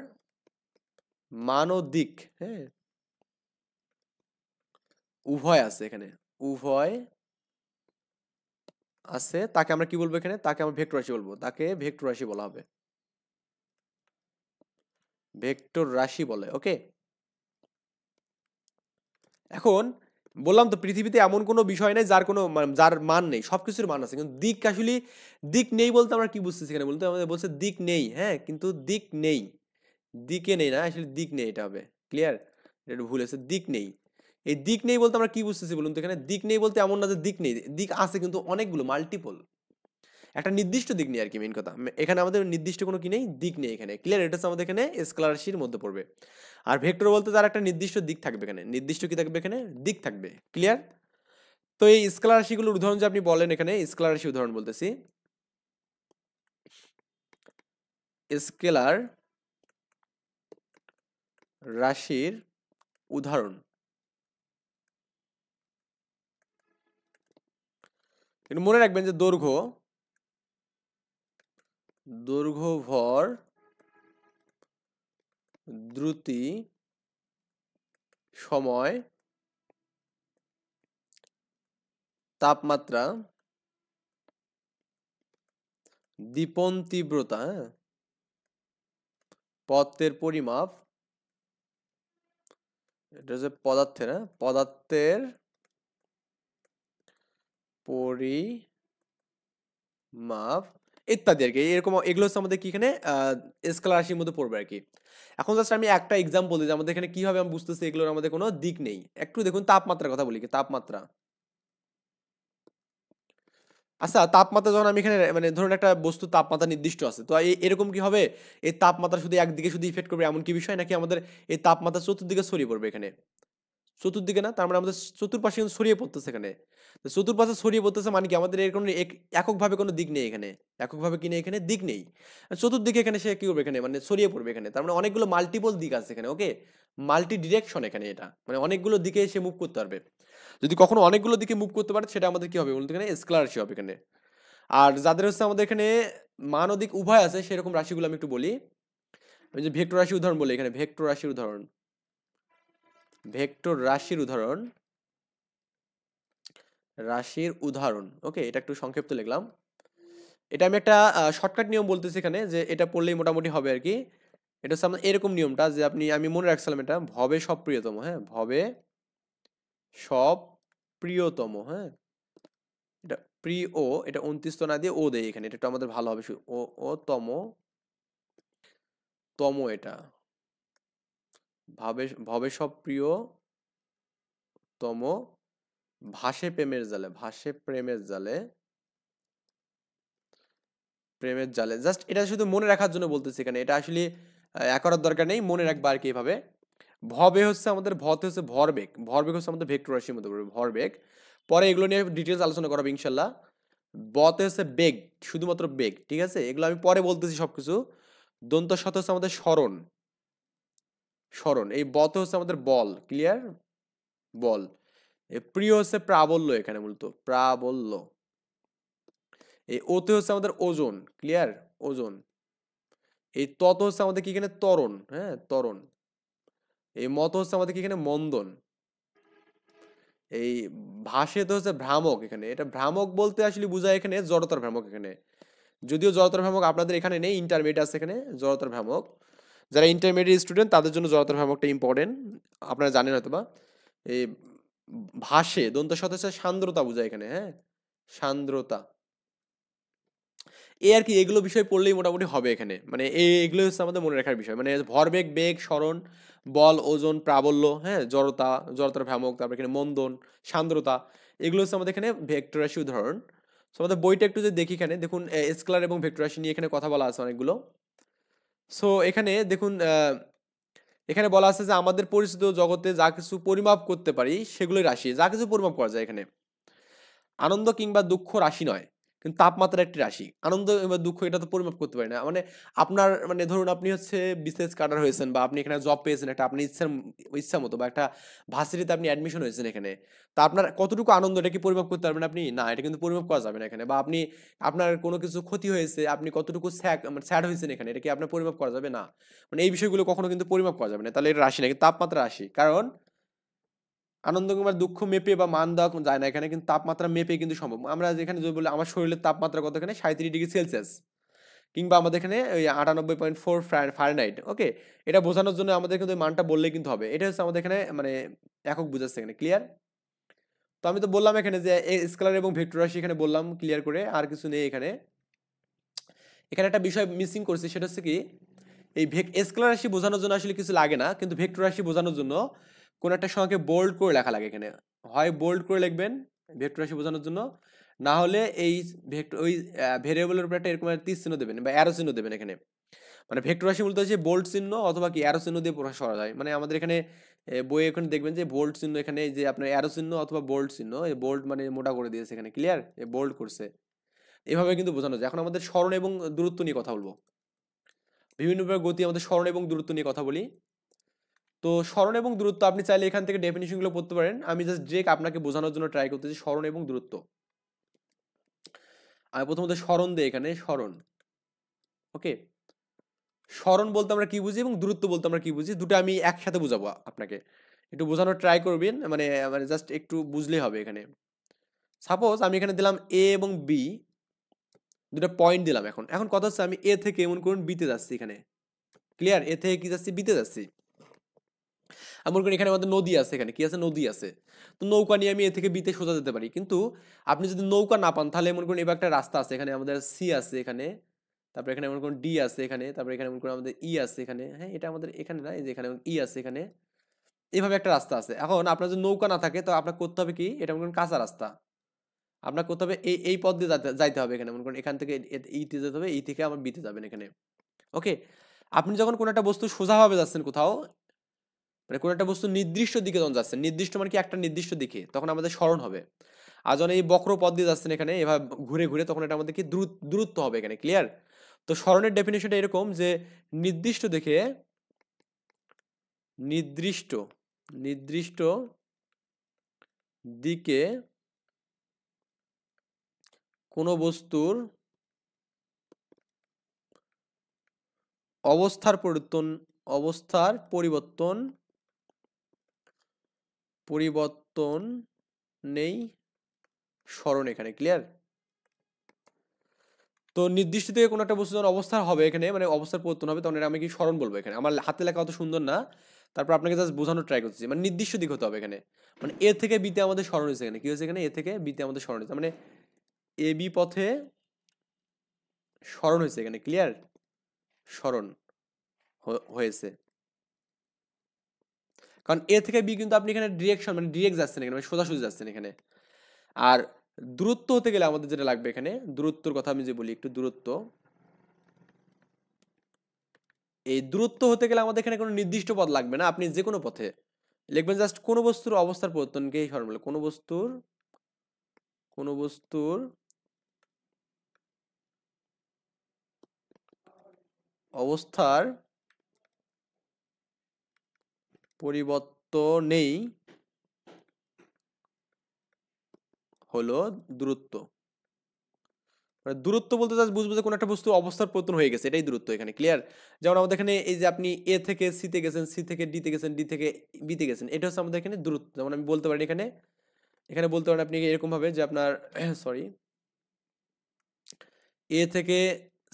মান ও দিক, হ্যাঁ, উভয় আছে এখানে, উভয় আছে, তাকে আমরা কি বলবো এখানে, তাকে আমরা ভেক্টর রাশি বলবো, তাকে ভেক্টর রাশি বলা হবে, ভেক্টর রাশি বলে। ওকে, এখন বললাম তো পৃথিবীতে এমন কোনো বিষয় নেই যার কোনো যার মান নেই, সবকিছুর মান আছে, কিন্তু দিক আসলে দিক নেই বলতে আমরা কি বুঝতেছি এখানে বলতে, আমাদের বলছে দিক নেই, হ্যাঁ, কিন্তু দিক নেই, দিকে নেই না, আসলে দিক নেই এটা হবে। ক্লিয়ার? এটা ভুল আছে, দিক নেই। এই দিক নেই বলতে আমরা কি বুঝতেছি বলুন তো এখানে, দিক নেই বলতে এমন না যে দিক নেই, দিক আছে কিন্তু অনেকগুলো, মাল্টিপল, একটা নির্দিষ্ট দিক নেই আর কি, মেইন কথা এখানে আমাদের নির্দিষ্ট কোনো কি নেই, দিক নেই এখানে। ক্লিয়ার? এটা হচ্ছে আমাদের এখানে স্কেলার রাশির মধ্যে পড়বে। আর ভেক্টর বলতে তার একটা নির্দিষ্ট দিক থাকবে এখানে, নির্দিষ্ট কি থাকবে এখানে, দিক থাকবে। ক্লিয়ার? তো এই স্কেলার রাশিগুলোর উদাহরণ যে আপনি বলেন এখানে, স্কেলার রাশি উদাহরণ বলতেছি, স্কেলার রাশির উদাহরণ একটু মনে রাখবেন যে দৈর্ঘ্য, দৈর্ঘ্য, ভর, দ্রুতি, সময়, তাপমাত্রা, দীপন তীব্রতা, হ্যাঁ, পদার্থের পরিমাপ, এটা হচ্ছে পদার্থের, হ্যাঁ, পদার্থের পরিমাপ ইত্যাদি আর কি। এরকম এগুলো হচ্ছে আমাদের কি এখানে স্কেলার রাশির মধ্যে পড়বে আর কি। এখন জাস্ট আমি একটা এক্সাম্পল দিই যে আমাদের এখানে কিভাবে আমি বুঝতেছি এগুলোর আমাদের কোনো দিক নেই। একটু দেখুন তাপমাত্রার কথা বলি কি, তাপমাত্রা। আচ্ছা, তাপমাত্রা যখন আমি এখানে মানে ধরুন একটা বস্তুর তাপমাত্রা নির্দিষ্ট আছে, তো এরকম কি হবে এই তাপমাত্রা শুধু একদিকে শুধু ইফেক্ট করবে এমন কি বিষয়, নাকি আমাদের এই তাপমাত্রা চতুর্দিকে ছড়িয়ে পড়বে এখানে? চতুর্দিকে না, তার মানে আমাদের চতুর্পাশে কিন্তু ছড়িয়ে পড়তেছে এখানে। তো চতুর্পাশে ছড়িয়ে পড়তেছে মানে কি আমাদের এর কোনো এককভাবে কোনো দিক নেই এখানে। এককভাবে কি নেই এখানে? দিক নেই। আর চতুর্দিকে এখানে সে কি করবে এখানে মানে ছড়িয়ে পড়বে এখানে। তার মানে অনেকগুলো মাল্টিপল দিক আছে এখানে, ওকে? মাল্টি ডিরেকশন এখানে এটা। মানে অনেকগুলো দিকে সে মুভ করতে পারবে। যদি কখনো অনেকগুলো দিকে মুভ করতে পারে সেটা আমাদের কি হবে বলতে এখানে স্কেলার রাশি হবে এখানে। আর যাদের হচ্ছে আমাদের এখানে মান ও দিক উভয় আছে সেরকম রাশিগুলো আমি একটু বলি। আমি যে ভেক্টর রাশির উদাহরণ বলি এখানে, ভেক্টর রাশির উদাহরণ। ভেক্টর রাশির উদাহরণ, রাশির উদাহরণ, ওকে? এটা একটু সংক্ষিপ্ত লিখলাম। এটা আমি একটা শর্টকাট নিয়ম বলতেছি এখানে, যে এটা পড়লেই মোটামুটি হবে আর কি। এটা হচ্ছে আমার এরকম নিয়মটা যে আমি মনে রাখছিলাম এটা, ভবে সব প্রিয়তম, হ্যাঁ, ভবে সব প্রিয়তম, হ্যাঁ, এটা প্রিয়, এটা 29 তো না দিয়ে ও দেয় এখানে, এটা একটু আমাদের ভালো হবে ও, ও তম, তম এটা ভাবে ভবে সব প্রিয়তম, ভাসে প্রেমের জালে, ভাসে প্রেমের জালে, প্রেমের জালে। জাস্ট এটা শুধু মনে রাখার জন্য বলতেছি এখানে, এটা আসলে করার দরকার নেই, মনে রাখবা আর কি এভাবে। ভবে হচ্ছে আমাদের, ভতে হচ্ছে ভরবেগ, ভরবেগ হচ্ছে আমাদের ভেক্টর রাশির মধ্যে পড়বে ভরবেগ। পরে এগুলো নিয়ে ডিটেলস আলোচনা করাবো ইনশাল্লাহ। বতে হচ্ছে বেগ, শুধুমাত্র বেগ, ঠিক আছে? এগুলো আমি পরে বলতেছি সবকিছু। দন্ত শত হচ্ছে আমাদের স্মরণ, স্মরণ। এই বতে হচ্ছে আমাদের বল, ক্লিয়ার? বল। এই প্রিয় হচ্ছে প্রাবল্য এখানে, মূলত প্রাবল্য। এই ওতে হচ্ছে আমাদের ওজন, ক্লিয়ার? ওজন। এই তত হচ্ছে আমাদের কি এখানে ত্বরণ, হ্যাঁ, ত্বরণ। এই মত হচ্ছে আমাদের কি এখানে মন্দন। এই ভাসে তো হচ্ছে ভ্রামক এখানে, এটা ভ্রামক বলতে আসলে বোঝায় এখানে জড়তার ভ্রামক এখানে। যদিও জড়তার ভ্রামক আপনাদের এখানে নেই, ইন্টারমিডিয়েট আছে এখানে জড়তার ভ্রামক। যারা ইন্টারমিডিয়েট স্টুডেন্ট তাদের জন্য জড়তার ভ্রামকটা ইম্পর্টেন্ট, আপনারা জানেন হয়তো বা। এই ভাসে দন্ত সাথে সান্দ্রতা বোঝায় এখানে, হ্যাঁ, সান্দ্রতা। এই আর কি, এগুলো বিষয় পড়লেই মোটামুটি হবে এখানে। মানে এগুলো হচ্ছে আমাদের মনে রাখার বিষয়, মানে ভরবেগ, বেগ, সরণ, বল, ওজন, প্রাবল্য, হ্যাঁ, জড়তা, জড়তার ভ্রামক, তারপর এখানে মন্দন, সান্দ্রতা। এগুলো হচ্ছে আমাদের এখানে ভেক্টর রাশি উদাহরণ। সো আমাদের বইটা একটু যদি দেখি এখানে দেখুন, স্কেলার এবং ভেক্টর রাশি নিয়ে এখানে কথা বলা আছে অনেকগুলো। সো এখানে দেখুন, এখানে বলা আছে যে আমাদের পরিচিত জগতে যা কিছু পরিমাপ করতে পারি সেগুলোই রাশি, যা কিছু পরিমাপ করা যায় এখানে। আনন্দ কিংবা দুঃখ রাশি নয়, কিন্তু তাপমাত্রা একটি রাশি। আনন্দ কিংবা দুঃখ এটা তো পরিমাপ করতে পারি না। মানে আপনার মানে ধরুন আপনি হচ্ছে বিসিএস ক্যাডার হয়েছেন, বা আপনি এখানে জব পেয়েছেন একটা আপনি ইচ্ছা মতো, বা একটা ভার্সিটিতে আপনি অ্যাডমিশন হয়েছেন এখানে। তা আপনার কতটুকু আনন্দ, এটা কি পরিমাপ করতে পারবেন আপনি? না, এটা কিন্তু পরিমাপ করা যাবে না এখানে। বা আপনি আপনার কোনো কিছু ক্ষতি হয়েছে, আপনি কতটুকু স্যাড হয়েছেন এখানে, এটা কি আপনার পরিমাপ করা যাবে? না। মানে এই বিষয়গুলো কখনো কিন্তু পরিমাপ করা যাবে না, তাহলে এটা রাশি না, কিন্তু তাপমাত্রা রাশি। কারণ আনন্দ কিংবা দুঃখ মেপে বা মান দেওয়া যায় না এখানে, কিন্তু তাপমাত্রা মেপে কিন্তু সম্ভব। আমরা যেখানে যদি বলি আমার শরীরের তাপমাত্রা কত, এখানে 37°C, কিংবা আমাদের এখানে ওই 98.4 ফারেনহাইট, ওকে? এটা বোঝানোর জন্য আমাদের কিন্তু ওই মানটা বললেই কিন্তু হবে। এটা হচ্ছে আমাদের এখানে মানে একক বুঝাচ্ছে এখানে, ক্লিয়ার? তো আমি তো বললাম এখানে যে স্কেলার এবং ভেক্টর রাশি এখানে বললাম ক্লিয়ার করে, আর কিছু নেই এখানে। এখানে একটা বিষয় মিসিং করছি, সেটা হচ্ছে কি এই স্কেলার রাশি বোঝানোর জন্য আসলে কিছু লাগে না, কিন্তু ভেক্টর রাশি বোঝানোর জন্য কোন একটা সংখ্যাকে বোল্ড করে লেখা লাগে এখানে। হয় বোল্ড করে লিখবেন ভেক্টর রাশি বোঝানোর জন্য, না হলে এই ভেক্টর ওই ভেরিয়েবলের উপর একটা এরকম একটা তীর চিহ্ন দেবেন বা অ্যারো চিহ্ন দেবেন এখানে। মানে ভেক্টর রাশি মূলত হচ্ছে বোল্ড চিহ্ন অথবা কি অ্যারো চিহ্ন দিয়ে প্রকাশ করা যায়। মানে আমাদের এখানে বইয়ে এখানে দেখবেন যে বোল্ড চিহ্ন, এখানে যে আপনার অ্যারো চিহ্ন অথবা বোল্ড চিহ্ন, এই বোল্ড মানে মোটা করে দিয়েছে এখানে, ক্লিয়ার? এই বোল্ড করছে, এভাবে কিন্তু বোঝানো যায়। এখন আমাদের স্মরণ এবং দূরত্ব নিয়ে কথা বলবো। বিভিন্ন প্রকার গতি, আমাদের স্মরণ এবং দূরত্ব নিয়ে কথা বলি। তো স্মরণ এবং দূরত্ব আপনি চাইলে এখান থেকে ডেফিনিশনগুলো পড়তে পারেন। আমি জাস্ট ডিরেক্ট আপনাকে বোঝানোর জন্য ট্রাই করতেছি স্মরণ এবং দূরত্ব। আমি প্রথমত স্মরণ দেই এখানে, স্মরণ, ওকে? স্মরণ বলতে আমরা কি বুঝি এবং দূরত্ব বলতে আমরা কি বুঝি, দুটো আমি একসাথে বুঝাবো আপনাকে। একটু বোঝানোর ট্রাই করবেন, মানে মানে জাস্ট একটু বুঝলেই হবে এখানে। সাপোজ আমি এখানে দিলাম এ এবং বি, দুটো পয়েন্ট দিলাম। এখন এখন কথা হচ্ছে আমি এ থেকে এমন করুন বিতে যাচ্ছি এখানে, ক্লিয়ার? এ থেকে কি যাচ্ছি? বিতে যাচ্ছি। মনে করেন এখানে আমাদের নদী আছে, এখানে কি আছে? নদী আছে। তো নৌকা নিয়ে আমি এ থেকে বিতে সোজা যেতে পারি, কিন্তু আপনি যদি নৌকা না পান তাহলে মনে করুন এবার একটা রাস্তা আছে, এখানে আমাদের সি আছে এখানে, তারপরে এখানে মনে করুন ডি আছে এখানে, তারপরে এখানে মনে করুন আমাদের ই আছে এখানে, হ্যাঁ এটা আমাদের এখানে না, এই যে এখানে ই আছে এখানে, এইভাবে একটা রাস্তা আছে। এখন আপনার যদি নৌকা না থাকে তো আপনার করতে হবে কি, এটা মনে করেন কাঁচা রাস্তা, আপনার করতে হবে এই এই পথ দিয়ে যাইতে হবে এখানে, মনে করেন এখান থেকে ইতে যেতে হবে, এই থেকে আমার বিতে যাবেন এখানে। ওকে, আপনি যখন কোনো একটা বস্তু সোজাভাবে যাচ্ছেন কোথাও, মানে কোনো একটা বস্তু নির্দিষ্ট দিকে যখন যাচ্ছেন, নির্দিষ্ট মানে কি একটা নির্দিষ্ট দিকে, তখন আমাদের স্মরণ হবে। আর যখন এই বক্র পথ দিয়ে যাচ্ছেন এখানে এভাবে ঘুরে ঘুরে, তখন এটা আমাদের কি দূরত্ব হবে এখানে, ক্লিয়ার? তো স্মরণের ডেফিনেশনটা এরকম যে নির্দিষ্ট দেখে নির্দিষ্ট নির্দিষ্ট দিকে কোনো বস্তুর অবস্থার পরিবর্তন নেই স্মরণ এখানে, ক্লিয়ার? তো নির্দিষ্ট থেকে কোনো একটা বস্তু যখন অবস্থা হবে এখানে, মানে অবস্থার পরিবর্তন হবে, তখন এটা আমি কি স্মরণ বলবো এখানে। আমার হাতে লেখা অত সুন্দর না, তারপর আপনাকে জাস্ট বোঝানোর ট্রাই করতেছি। মানে নির্দিষ্ট দিক হতে হবে এখানে, মানে এ থেকে বিতে আমাদের স্মরণ হয়েছে এখানে, কি হয়েছে এখানে? এ থেকে বিতে আমাদের স্মরণ হয়েছে, মানে এ বি পথে স্মরণ হয়েছে এখানে, ক্লিয়ার? স্মরণ হয়েছে, কারণ এ থেকে বি কিন্তু আপনি এখানে ডিরেকশন মানে ডিরেক্ট যাচ্ছেন এখানে, মানে সোজাসুজি যাচ্ছেন এখানে। আর দূরত্ব হতে গেলে আমাদের যেটা লাগবে এখানে, দূরত্বর কথা আমি যে বলি একটু, দূরত্ব, এই দূরত্ব হতে গেলে আমাদের এখানে কোনো নির্দিষ্ট পথ লাগবে না, আপনি যে কোনো পথে লিখবেন, জাস্ট কোনো বস্তুর অবস্থার পরিবর্তনকেই স্মরণ বলে। কোনো বস্তুর অবস্থার পরিবর্তনেই হলো দূরত্ব। মানে দূরত্ব বলতে জাস্ট বুঝবো যে কোনো একটা বস্তু অবস্থার পরিবর্তন হয়ে গেছে, এটাই দূরত্ব এখানে, ক্লিয়ার? যেমন আমাদের এখানে এই যে আপনি এ থেকে সিতে গেছেন, সি থেকে ডিতে গেছেন, ডি থেকে বিতে গেছেন, এটা হচ্ছে আমাদের এখানে দূরত্ব। যেমন আমি বলতে পারি এখানে, এখানে বলতে পারেন আপনি এরকম ভাবে যে আপনার সরি, এ থেকে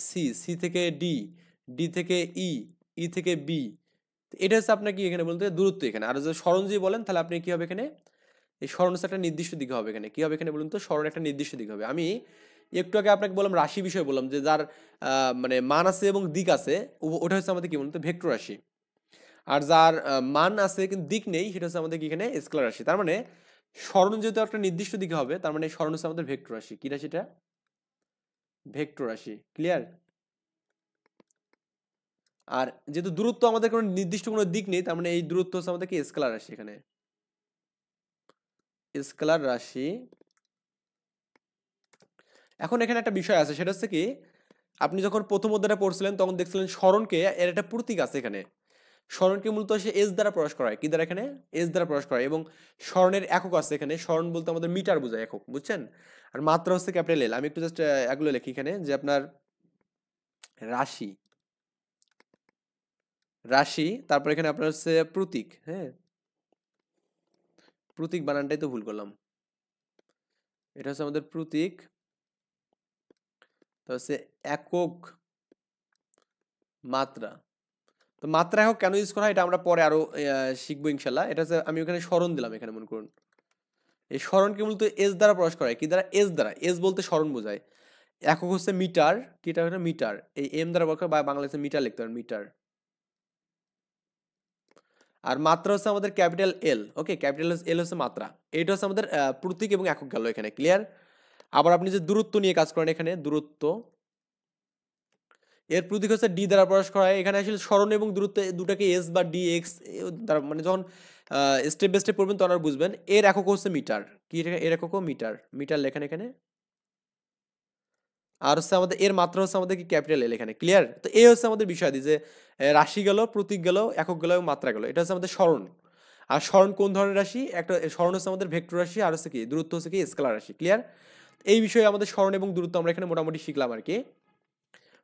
সি, সি থেকে ডি, ডি থেকে ই, ই থেকে বি, এটা হচ্ছে আপনার কি এখানে বলতে দূরত্ব এখানে। আর যদি স্মরণ যদি বলেন তাহলে আপনি কি হবে এখানে, এই স্মরণ হচ্ছে একটা নির্দিষ্ট দিকে হবে এখানে, কি হবে এখানে বলুন তো? স্মরণ একটা নির্দিষ্ট দিক হবে। আমি একটু আগে আপনাকে বললাম রাশি বিষয় বললাম, যে যার মানে মান আছে এবং দিক আছে, ওটা হচ্ছে আমাদের কি বলুন তো? ভেক্টর রাশি। আর যার মান আছে কিন্তু দিক নেই, সেটা হচ্ছে আমাদের কি এখানে স্কেলার রাশি। তার মানে স্মরণ যেহেতু একটা নির্দিষ্ট দিকে হবে, তার মানে স্মরণ হচ্ছে আমাদের ভেক্টর রাশি। কি রাশিটা? ভেক্টর রাশি, ক্লিয়ার? আর যেহেতু দূরত্ব আমাদের কোনো নির্দিষ্ট কোনো দিক নেই, তার মানে এই দূরত্ব হচ্ছে আমাদের কি স্কেলার রাশি এখানে, স্কেলার রাশি। এখন এখানে একটা বিষয় আছে, সেটা হচ্ছে কি, আপনি যখন প্রথম অধ্যায়টা পড়ছিলেন তখন দেখছিলেন স্মরণকে এর একটা প্রতীক আছে এখানে। স্মরণকে মূলত সে এস দ্বারা প্রকাশ করা হয়, কি দ্বারা? এখানে এস দ্বারা প্রকাশ করা হয়। এবং স্মরণের একক আছে এখানে, স্মরণ বলতে আমাদের মিটার বোঝায়, একক, বুঝছেন? আর মাত্রা হচ্ছে ক্যাপিটাল এল। আমি একটু জাস্ট এগুলো লিখি এখানে, যে আপনার রাশি, রাশি, তারপর এখানে আপনার হচ্ছে প্রতীক, হ্যাঁ প্রতীক বানানটাই তো ভুল করলাম, এটা হচ্ছে আমাদের প্রতীক, তো হচ্ছে একক, মাত্রা। তো মাত্রা একক কেন ইউজ করা হয় এটা আমরা পরে আরো শিখবো ইনশাল্লাহ। এটা হচ্ছে আমি ওখানে স্মরণ দিলাম এখানে, মনে করুন এই স্মরণকে মূলত এস দ্বারা প্রকাশ করা হয়, কি দ্বারা? এস দ্বারা। এস বলতে স্মরণ বোঝায়। একক হচ্ছে মিটার, কি এটা হচ্ছে মিটার, এই এম দ্বারা প্রকাশ, বা বাংলাদেশে মিটার লিখতে পারেন, মিটার। আর মাত্রা হচ্ছে আমাদের ক্যাপিটাল এল, ওকে, ক্যাপিটাল এল হচ্ছে মাত্রা। এইটা হচ্ছে আমাদের প্রতীক এবং একক গেল এখানে, ক্লিয়ার? আবার আপনি যে দূরত্ব নিয়ে কাজ করেন, এখানে দূরত্ব, এর প্রতীক হচ্ছে ডি দ্বারা প্রকাশ করা হয়। এখানে আসলে স্মরণ এবং দূরত্ব দুটাকে এস বা ডি এক্স দ্বারা, মানে যখন স্টেপ বাই স্টেপ পড়বেন তখন আর বুঝবেন। এর একক হচ্ছে মিটার, কি এর একক? মিটার, মিটার লেখেন এখানে। আর হচ্ছে আমাদের এর মাত্রা হচ্ছে আমাদের কি ক্যাপিটাল এল এখানে, ক্লিয়ার? তো এই হচ্ছে আমাদের বিষয় যে রাশি গেল, প্রতীক গেল, একক গেল এবং মাত্রা গেল, এটা হচ্ছে আমাদের স্মরণ। আর স্মরণ কোন ধরনের রাশি? একটা স্মরণ হচ্ছে আমাদের ভেক্টর রাশি, আর হচ্ছে কি দূরত্ব হচ্ছে কি স্কেলার রাশি, ক্লিয়ার? এই বিষয়ে আমাদের স্মরণ এবং দূরত্ব আমরা এখানে মোটামুটি শিখলাম আর কি।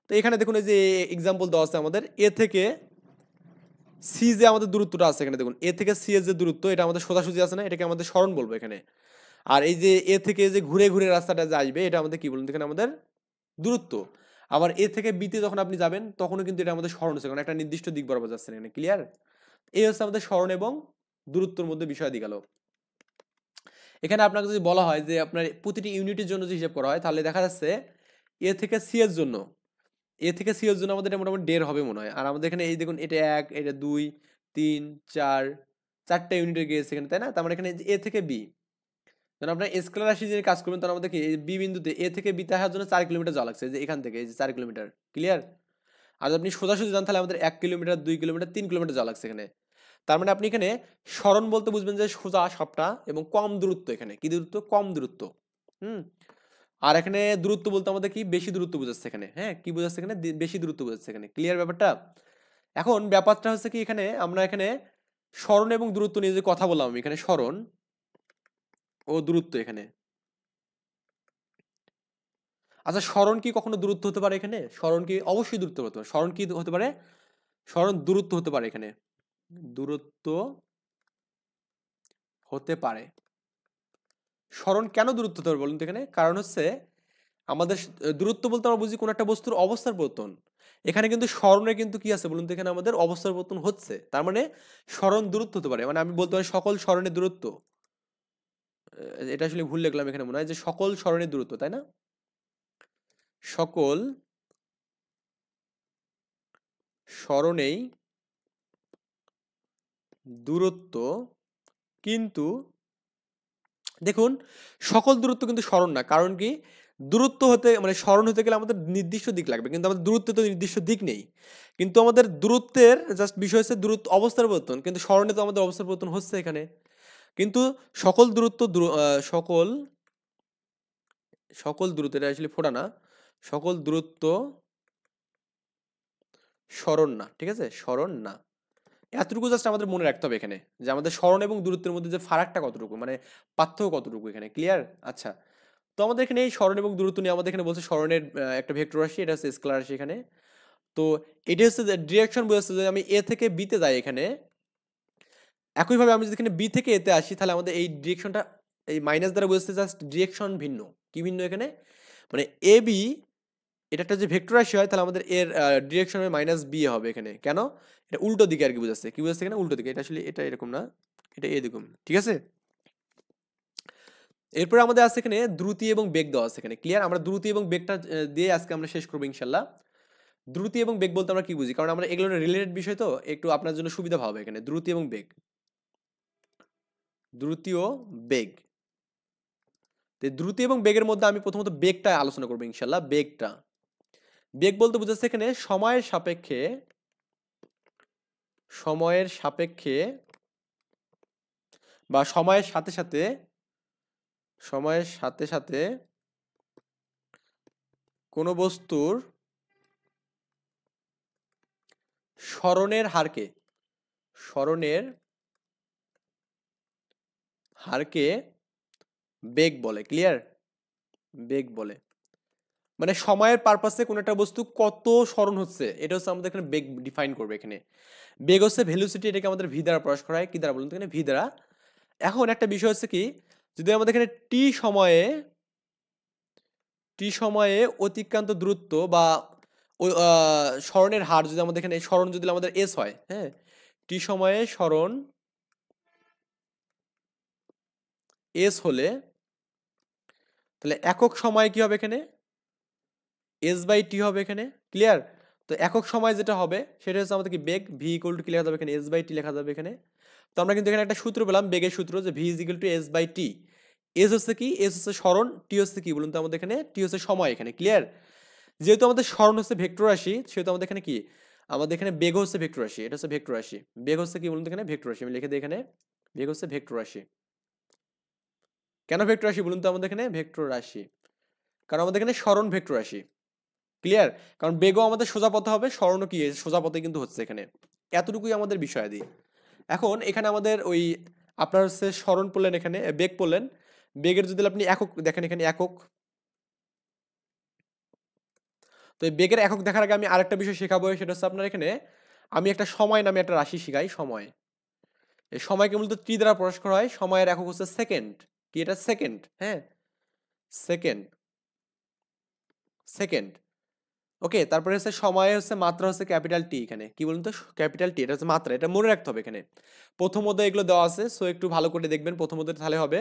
তো এখানে দেখুন এই যে এক্সাম্পল দেওয়া আছে আমাদের, এ থেকে সি যে আমাদের দূরত্বটা আছে এখানে দেখুন, এ থেকে সি এর যে দূরত্ব, এটা আমাদের সোজাসুজি আছে না, এটাকে আমাদের স্মরণ বলবো এখানে। আর এই যে এ থেকে যে ঘুরে ঘুরে রাস্তাটা যে আসবে এটা আমাদের কি বলুন তো, এখানে আমাদের দূরত্ব। আবার এ থেকে বিতে যখন আপনি যাবেন তখনও কিন্তু এটা আমাদের স্মরণ হচ্ছে, কারণ একটা নির্দিষ্ট দিক বরাবর যাচ্ছেন এখানে। ক্লিয়ার? এই হচ্ছে আমাদের স্মরণ এবং দূরত্বের মধ্যে বিষয় দিয়ে গেল। এখানে আপনাকে যদি বলা হয় যে আপনার প্রতিটি ইউনিটের জন্য যদি হিসাব করা হয়, তাহলে দেখা যাচ্ছে এ থেকে সি এর জন্য, এ থেকে সি এর জন্য আমাদের এটা মোটামুটি 1.5 হবে মনে হয়। আর আমাদের এখানে এই দেখুন, এটা 1, এটা 2, 3, 4, 4টা ইউনিটের গিয়েছে এখানে, তাই না? তার মানে এখানে এ থেকে বি, যখন আপনার স্কেলার রাশি যদি কাজ করবেন, তখন আমাদের কি বি বিন্দুতে এ থেকে বিতে আসার জন্য 4 কিলোমিটার যাওয়া লাগছে, যে এখান থেকে এই যে 4 কিলোমিটার। ক্লিয়ার? আর যদি আপনি সোজাসুজি যান তাহলে আমাদের 1 কিলোমিটার, 2 কিলোমিটার, 3 কিলোমিটার যাওয়া লাগছে এখানে। তার মানে আপনি এখানে সরণ বলতে বুঝবেন যে সোজা সবটা এবং কম দূরত্ব। এখানে কি দূরত্ব? কম দূরত্ব। হুম। আর এখানে দূরত্ব বলতে আমাদের কি বেশি দূরত্ব বোঝাচ্ছে এখানে। হ্যাঁ, কি বোঝাচ্ছে এখানে? বেশি দূরত্ব বোঝাচ্ছে এখানে। ক্লিয়ার ব্যাপারটা? এখন ব্যাপারটা হচ্ছে কি, এখানে আমরা এখানে সরণ এবং দূরত্ব নিয়ে যে কথা বললাম, আমি এখানে সরণ ও দূরত্ব এখানে। আচ্ছা, সরণ কি কখনো দূরত্ব হতে পারে এখানে? সরণ কি? অবশ্যই দূরত্ব হতে পারে। সরণ কি হতে পারে? সরণ দূরত্ব হতে পারে এখানে। দূরত্ব হতে পারে। সরণ কেন দূরত্ব হতে পারে বলুন তো এখানে? কারণ হচ্ছে আমাদের দূরত্ব বলতে আমরা বুঝি কোন একটা বস্তুর অবস্থার পরিবর্তন। এখানে কিন্তু সরণে কিন্তু কি আছে বলুন তো, এখানে আমাদের অবস্থার পরিবর্তন হচ্ছে। তার মানে সরণ দূরত্ব হতে পারে। মানে আমি বলতে পারি সকল সরণের দূরত্ব। এটা আসলে ভুল লিখলাম এখানে মনে হয়, যে সকল সরণের দূরত্ব, তাই না? সকল সরণেই দূরত্ব, কিন্তু দেখুন সকল দূরত্ব কিন্তু সরণ না। কারণ কি? দূরত্ব হতে মানে সরণ হতে গেলে আমাদের নির্দিষ্ট দিক লাগবে, কিন্তু আমাদের দূরত্বে তো নির্দিষ্ট দিক নেই। কিন্তু আমাদের দূরত্বের জাস্ট বিষয় হচ্ছে দূরত্ব অবস্থার পরিবর্তন, কিন্তু সরণে তো আমাদের অবস্থার পরিবর্তন হচ্ছে এখানে। কিন্তু সকল দূরত্ব সকল সকল দূরত্ব, এটা আসলে ফোঁটা না, সকল দূরত্ব সরণ না। ঠিক আছে? সরণ না। এতটুকু জাস্ট আমাদের মনে রাখতে হবে এখানে, যে আমাদের সরণ এবং দূরত্বের মধ্যে যে ফারাকটা কতটুকু, মানে পার্থক্য কতটুকু এখানে। ক্লিয়ার? আচ্ছা, তো আমাদের এখানে এই সরণ এবং দূরত্ব নিয়ে আমাদের এখানে বলছে সরণের একটা ভেক্টর রাশি, এটা হচ্ছে স্কেলার রাশি এখানে। তো এটি হচ্ছে যে ডিরেকশন বোঝাচ্ছে, যে আমি এ থেকে বিতে যাই এখানে, একইভাবে আমি যদি এখানে বি থেকে এতে আসি, তাহলে আমাদের এই ডিরেকশনটা এই মাইনাস দ্বারা বোঝাচ্ছে জাস্ট ডিরেকশন ভিন্ন। কি ভিন্ন এখানে? মানে এ বি, এটা একটা যে ভেক্টর রাশি হয়, তাহলে আমাদের এর ডিরেকশন মাইনাস বি হবে এখানে। কেন? এটা উল্টো দিকে আর কি বোঝাচ্ছে। কি বোঝাচ্ছে এখানে? উল্টো দিকে। এটা আসলে এটা এরকম না, এটা এরকম। ঠিক আছে? এরপরে আমাদের আছে এখানে দ্রুতি এবং বেগ দেওয়া আছে এখানে। ক্লিয়ার? আমরা দ্রুতি এবং বেগটা দিয়ে আজকে আমরা শেষ করবো ইনশাল্লাহ। দ্রুতি এবং বেগ বলতে আমরা কি বুঝি, কারণ আমরা এগুলো রিলেটেড বিষয়, তো একটু আপনার জন্য সুবিধা হবে এখানে। দ্রুতি এবং বেগ, দ্রুতি ও বেগ। তো দ্রুতি এবং বেগের মধ্যে আমি প্রথমত বেগটা আলোচনা করবো ইনশাল্লাহ। বেগটা, বেগ বলতে বুঝাচ্ছে এখানে সময়ের সাপেক্ষে, সময়ের সাপেক্ষে বা সময়ের সাথে সাথে, সময়ের সাথে সাথে কোনো বস্তুর সরণের হারকে, সরণের হারকে বেগ বলে। ক্লিয়ার? বেগ বলে মানে সময়ের পারপাসে কোন একটা বস্তু কত সরণ হচ্ছে, এটা হচ্ছে আমাদের এখানে বেগ ডিফাইন করবে এখানে। বেগ হচ্ছে ভেলোসিটি, এটাকে আমাদের ভি দ্বারা প্রকাশ করা হয়। কি দ্বারা বলুন তো এখানে? ভি দ্বারা। এখন একটা বিষয় হচ্ছে কি, যদি আমাদের এখানে টি সময়ে, টি সময়ে অতিক্রান্ত দূরত্ব বা সরণের হার, যদি আমাদের এখানে সরণ যদি আমাদের এস হয়, হ্যাঁ, টি সময়ে সরণ এস হলে, তাহলে একক সময়ে কি হবে এখানে? এস বাই টি হবে এখানে। ক্লিয়ার? তো একক সময় যেটা হবে সেটা হচ্ছে আমাদের কি বেগ, ভি ইকুয়াল টু কি লেখা যাবে এখানে? এস বাই টি লেখা যাবে এখানে। তো আমরা কিন্তু এখানে একটা সূত্র পেলাম, বেগের সূত্র, যে V is equal to S by T. S হচ্ছে কি? এস হচ্ছে সরণ, টি হচ্ছে কি বলুন তো আমাদের এখানে? টি হচ্ছে সময় এখানে। ক্লিয়ার? যেহেতু আমাদের সরণ হচ্ছে ভেক্টর রাশি, সেহেতু আমাদের এখানে কি, আমাদের এখানে বেগ হচ্ছে ভেক্টর রাশি। এটা হচ্ছে ভেক্টর রাশি। বেগ হচ্ছে কি বলুন তো এখানে? ভেক্টর রাশি। আমি লিখে দিই এখানে, বেগ হচ্ছে ভেক্টর রাশি। কেন ভেক্টর রাশি বলুন তো আমাদের এখানে? ভেক্টর রাশি কারণ আমাদের এখানে সরণ ভেক্টর রাশি। ক্লিয়ার? কারণ বেগও আমাদের সোজা পথে হবে, সরণও কি সোজা পথে কিন্তু হচ্ছে এখানে। এতটুকুই আমাদের বিষয়াদি। এখন এখানে আমাদের ওই আপনার হচ্ছে সরণ পড়লেন, এখানে বেগ পড়লেন। বেগের যদি আপনি একক দেখেন, এখানে একক। তো এই বেগের একক দেখার আগে আমি আরেকটা বিষয় শেখাবো, সেটা হচ্ছে আপনার এখানে আমি একটা সময় নামে একটা রাশি শিখাই। সময়, এই সময়কে মূলত টি দ্বারা প্রকাশ করা হয়। সময়ের একক হচ্ছে সেকেন্ড। কি এটা সেকেন্ড, হ্যাঁ সেকেন্ড, সেকেন্ড। ওকে, তারপরে হচ্ছে সময় হচ্ছে মাত্রা হচ্ছে ক্যাপিটাল টি, এখানে কি বলুন তো, ক্যাপিটাল টি এটা হচ্ছে মাত্রা, এটা মনে রাখতে হবে এখানে। প্রথম অধ্যায় এগুলো দেওয়া আছে, সো একটু ভালো করে দেখবেন প্রথম অধ্যায়, তাহলে হবে।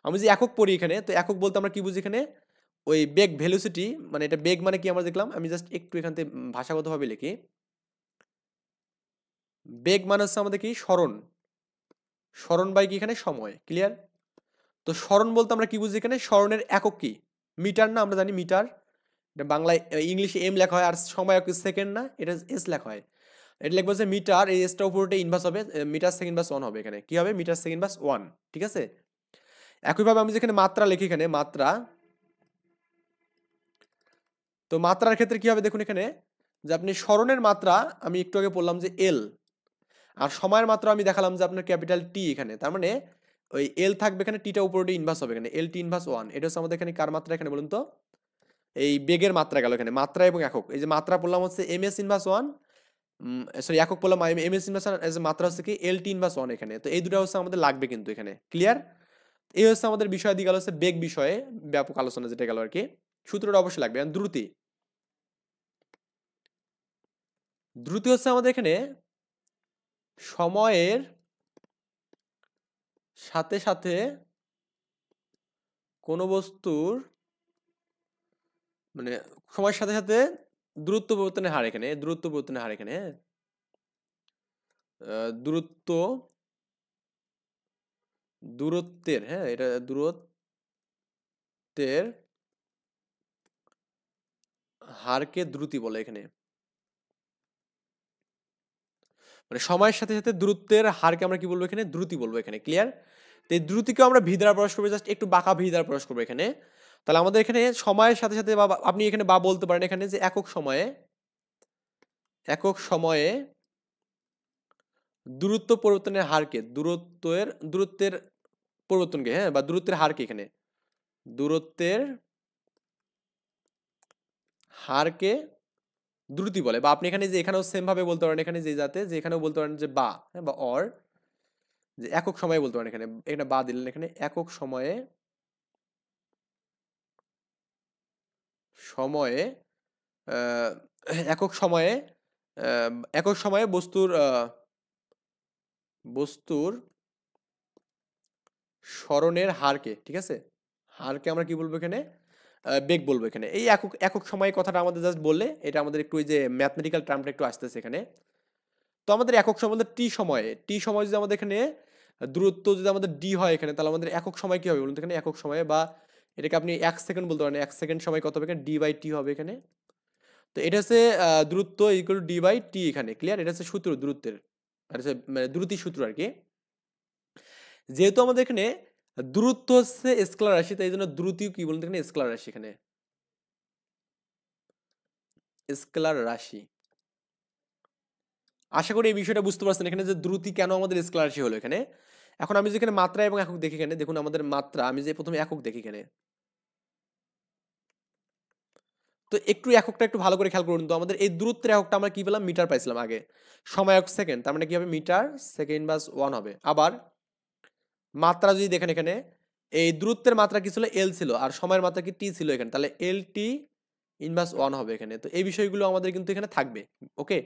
আমি যে একক পড়ি এখানে, তো একক বলতে আমরা কি বুঝি এখানে, ওই বেগ ভেলোসিটি, মানে এটা বেগ মানে কি আমরা দেখলাম, আমি জাস্ট একটু এখান থেকে ভাষাগতভাবে লিখি। বেগ মানে হচ্ছে আমাদের কি স্মরণ, স্মরণ বাই কি এখানে সময়, ক্লিয়ার। তো স্মরণ বলতে আমরা কি বুঝি এখানে, স্মরণের একক কি, মিটার না, আমরা জানি মিটার, এটা বাংলায় ইংলিশে এম লেখা হয়, আর সময় সেকেন্ড না, এটা এস লেখা হয়। এটা লিখবো যে মিটার, এই এসটা উপরে ইনভার্স হবে, মিটার সেকেন্ড বাস ওয়ান হবে, এখানে কি হবে মিটার সেকেন্ড বাস ওয়ান, ঠিক আছে। একইভাবে আমি যেখানে মাত্রা লিখি, এখানে মাত্রা, তো মাত্রার ক্ষেত্রে কি হবে দেখুন এখানে, যে আপনি স্মরণের মাত্রা আমি একটু আগে বললাম যে এল, আর সময়ের মাত্রা আমি দেখালাম যে আপনার ক্যাপিটাল টি, এখানে তার মানে ওই এল থাকবে এখানে, টিটা উপরে ইনভার্স হবে, এখানে এল টি ইনভার্স ওয়ান, এটা হচ্ছে আমাদের এখানে কার মাত্রা এখানে বলুন তো, এই বেগের মাত্রা গেল এখানে, মাত্রা এবং একক, এই যে মাত্রা বললাম হচ্ছে M S inverse one, sorry একক বললাম এম এস ইনভার্স ওয়ান, মাত্রা হচ্ছে কি এল টি ইনভার্স ওয়ান এখানে, তো এই দুটো হচ্ছে আমাদের লাগবে কিন্তু এখানে, ক্লিয়ার। এই হচ্ছে আমাদের বিষয় দিয়ে গেল হচ্ছে বেগ বিষয়ে ব্যাপক আলোচনা যেটা গেল আর কি, সূত্রটা অবশ্যই লাগবে। দ্রুতি, দ্রুতি হচ্ছে আমাদের এখানে সময়ের সাথে সাথে কোনো বস্তুর, মানে সময়ের সাথে সাথে দূরত্ব পরিবর্তনের হার, এখানে দূরত্ব পরিবর্তনের হার এখানে, হ্যাঁ দূরত্ব, দূরত্বের, হ্যাঁ এটা দূরত্বের হারকে দ্রুতি বলে এখানে, মানে সময়ের সাথে সাথে দূরত্বের হারকে আমরা কি বলবো এখানে, দ্রুতি বলবো এখানে, ক্লিয়ার। তো এই দ্রুতিকে আমরা ভি দ্বারা প্রকাশ করবো, জাস্ট একটু বাঁকা ভি দ্বারা প্রকাশ করবো এখানে। তাহলে আমাদের এখানে সময়ের সাথে সাথে বা আপনি এখানে বা বলতে পারেন এখানে যে একক সময়ে, একক সময়ে দূরত্ব পরিবর্তনের হারকে, দূরত্বের পরিবর্তনকে, হ্যাঁ বা দূরত্বের হারকে, এখানে দূরত্বের হারকে দ্রুতি বলে। বা আপনি এখানে যে এখানেও সেম ভাবে বলতে পারেন, এখানে যে যাতে যে এখানেও বলতে পারেন যে বা, হ্যাঁ বা অর, যে একক সময়ে বলতে পারেন, এখানে এখানে বা দিলেন, এখানে একক সময়ে, সময়ে আহ, একক সময়ে একক সময়ে বস্তুর বস্তুর স্মরণের হারকে, ঠিক আছে, হারকে আমরা কি বলবো এখানে, বেগ বলবো এখানে। এই একক একক সময় কথাটা আমাদের জাস্ট বললে এটা আমাদের একটু ওই যে ম্যাথমেটিক্যাল টার্মটা একটু আসতেছে এখানে। তো আমাদের একক সময় বলতে টি সময় যদি আমাদের এখানে দূরত্ব যদি আমাদের ডি হয় এখানে, তাহলে আমাদের একক সময় কি হবে বলুন তো এখানে, একক সময়ে বা এটাকে আপনি এক সেকেন্ড বলতে পারেন, এক সেকেন্ড সময় কত হবে এখানে, ডি বাই টি হবে এখানে। তো এটা হচ্ছে দূরত্ব equal to D by T এখানে, ক্লিয়ার। এটা হচ্ছে সূত্র দূরত্বের, আর হচ্ছে মানে দ্রুতি সূত্র আর কি। যেহেতু আমাদের এখানে দূরত্ব হচ্ছে স্কেলার রাশি, তাই জন্য দ্রুতিও কি বলুন তো এখানে, স্কেলার রাশি, এখানে স্কেলার রাশি। আশা করি এই বিষয়টা বুঝতে পারছেন এখানে যে দ্রুতি কেন আমাদের স্কেলার রাশি হলো এখানে। এখন আমি যেখানে মাত্রা এবং একক দেখি, এখানে দেখুন আমাদের মাত্রা, আমি যে প্রথমে একক দেখি এখানে, তো একটু এককটা একটু ভালো করে খেয়াল করুন তো, আমাদের এই দূরত্বের এককটা আমরা কি পেলাম, মিটার পাইছিলাম আগে, সময় এক সেকেন্ড, তার মানে কি হবে মিটার সেকেন্ড বাস ওয়ান হবে। আবার মাত্রা যদি দেখেন এখানে, এই দূরত্বের মাত্রা কি ছিল, এল ছিল, আর সময়ের মাত্রা কি টি ছিল এখানে, তাহলে এল টি ইনভার্স ওয়ান হবে এখানে। তো এই বিষয়গুলো আমাদের কিন্তু এখানে থাকবে, ওকে।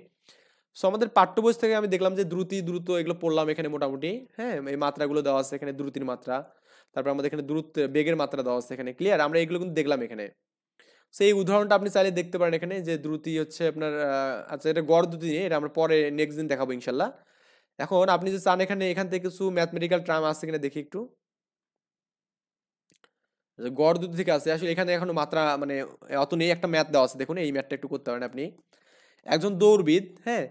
সো আমাদের পাঠ্য বই থেকে আমি দেখলাম যে দ্রুত এগুলো পড়লাম এখানে মোটামুটি, হ্যাঁ এই মাত্রাগুলো দেওয়া আছে এখানে, দ্রুতির মাত্রা, তারপর আমাদের এখানে দূরত্ব বেগের মাত্রা দেওয়া আছে এখানে, ক্লিয়ার। আমরা এগুলো কিন্তু দেখলাম এখানে। সেই উদাহরণটা আপনি চাইলে দেখতে পারেন এখানে, যে দ্রুতি হচ্ছে আপনার আচ্ছা এটা গড় দ্রুতি নিয়ে, এটা আমরা পরে নেক্সট দিন দেখাবো ইনশাল্লাহ। এখন আপনি যে চান এখানে, এখান থেকে কিছু ম্যাথমেটিক্যাল টার্ম আছে কিনা দেখি একটু। আচ্ছা, গড় দ্রুতি থেকে আছে, আসলে এখানে এখনো মাত্রা মানে অত নেই, একটা ম্যাথ দেওয়া আছে দেখুন, এই ম্যাথটা একটু করতে পারেন আপনি। একজন দৌড়বিদ, হ্যাঁ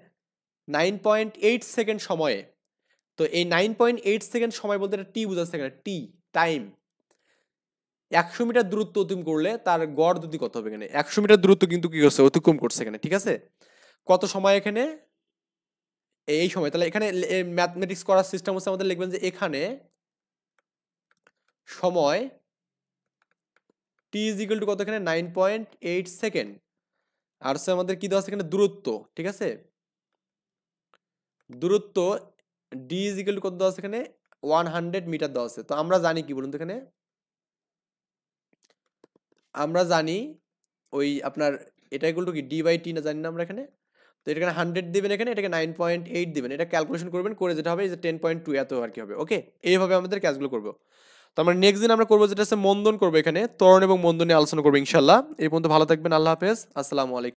9.8 সেকেন্ড সময়ে, তো এই 9.8 সেকেন্ড সময় বলতে টি বোঝাচ্ছে এখানে, টি টাইম, 100 মিটার দূরত্ব অতিক্রম করলে তার গড় দ্রুতি কত হবে এখানে, 100 মিটার দূরত্ব কিন্তু কি করছে, অতিক্রম করছে এখানে, ঠিক আছে। কত সময় এখানে, এই সময়, তাহলে এখানে ম্যাথমেটিক্স করার সিস্টেম হচ্ছে আমাদের লিখবেন যে এখানে সময় টি ইজ ইকুয়াল টু কত, এখানে 9.8 সেকেন্ড, আর হচ্ছে আমাদের কি দেওয়া আছে এখানে, দূরত্ব, ঠিক আছে, দূরত্ব ডি ইজ ইকুয়াল টু কত দেওয়া আছে এখানে, 100 মিটার দেওয়া আছে। তো আমরা জানি কি বলুন তো এখানে? আমরা জানি ওই আপনার এটা ইকুয়াল টু কি d/t না জানি না আমরা এখানে? তো এটা এখানে 100 দিবেন এখানে, এটাকে 9.8 দিবেন। এটা ক্যালকুলেশন করবেন, করে যেটা হবে এই যে 10.2 এত আর কি হবে। ওকে? এইভাবে আমাদের কাজগুলো করব। তো আমরা নেক্সট দিন আমরা করব যেটা হচ্ছে মন্দন করব এখানে। ত্বরণ এবং মন্দন নিয়ে আলোচনা করব ইনশাআল্লাহ। এই পর্যন্ত ভালো থাকবেন। আল্লাহ হাফেজ। আসসালামু আলাইকুম।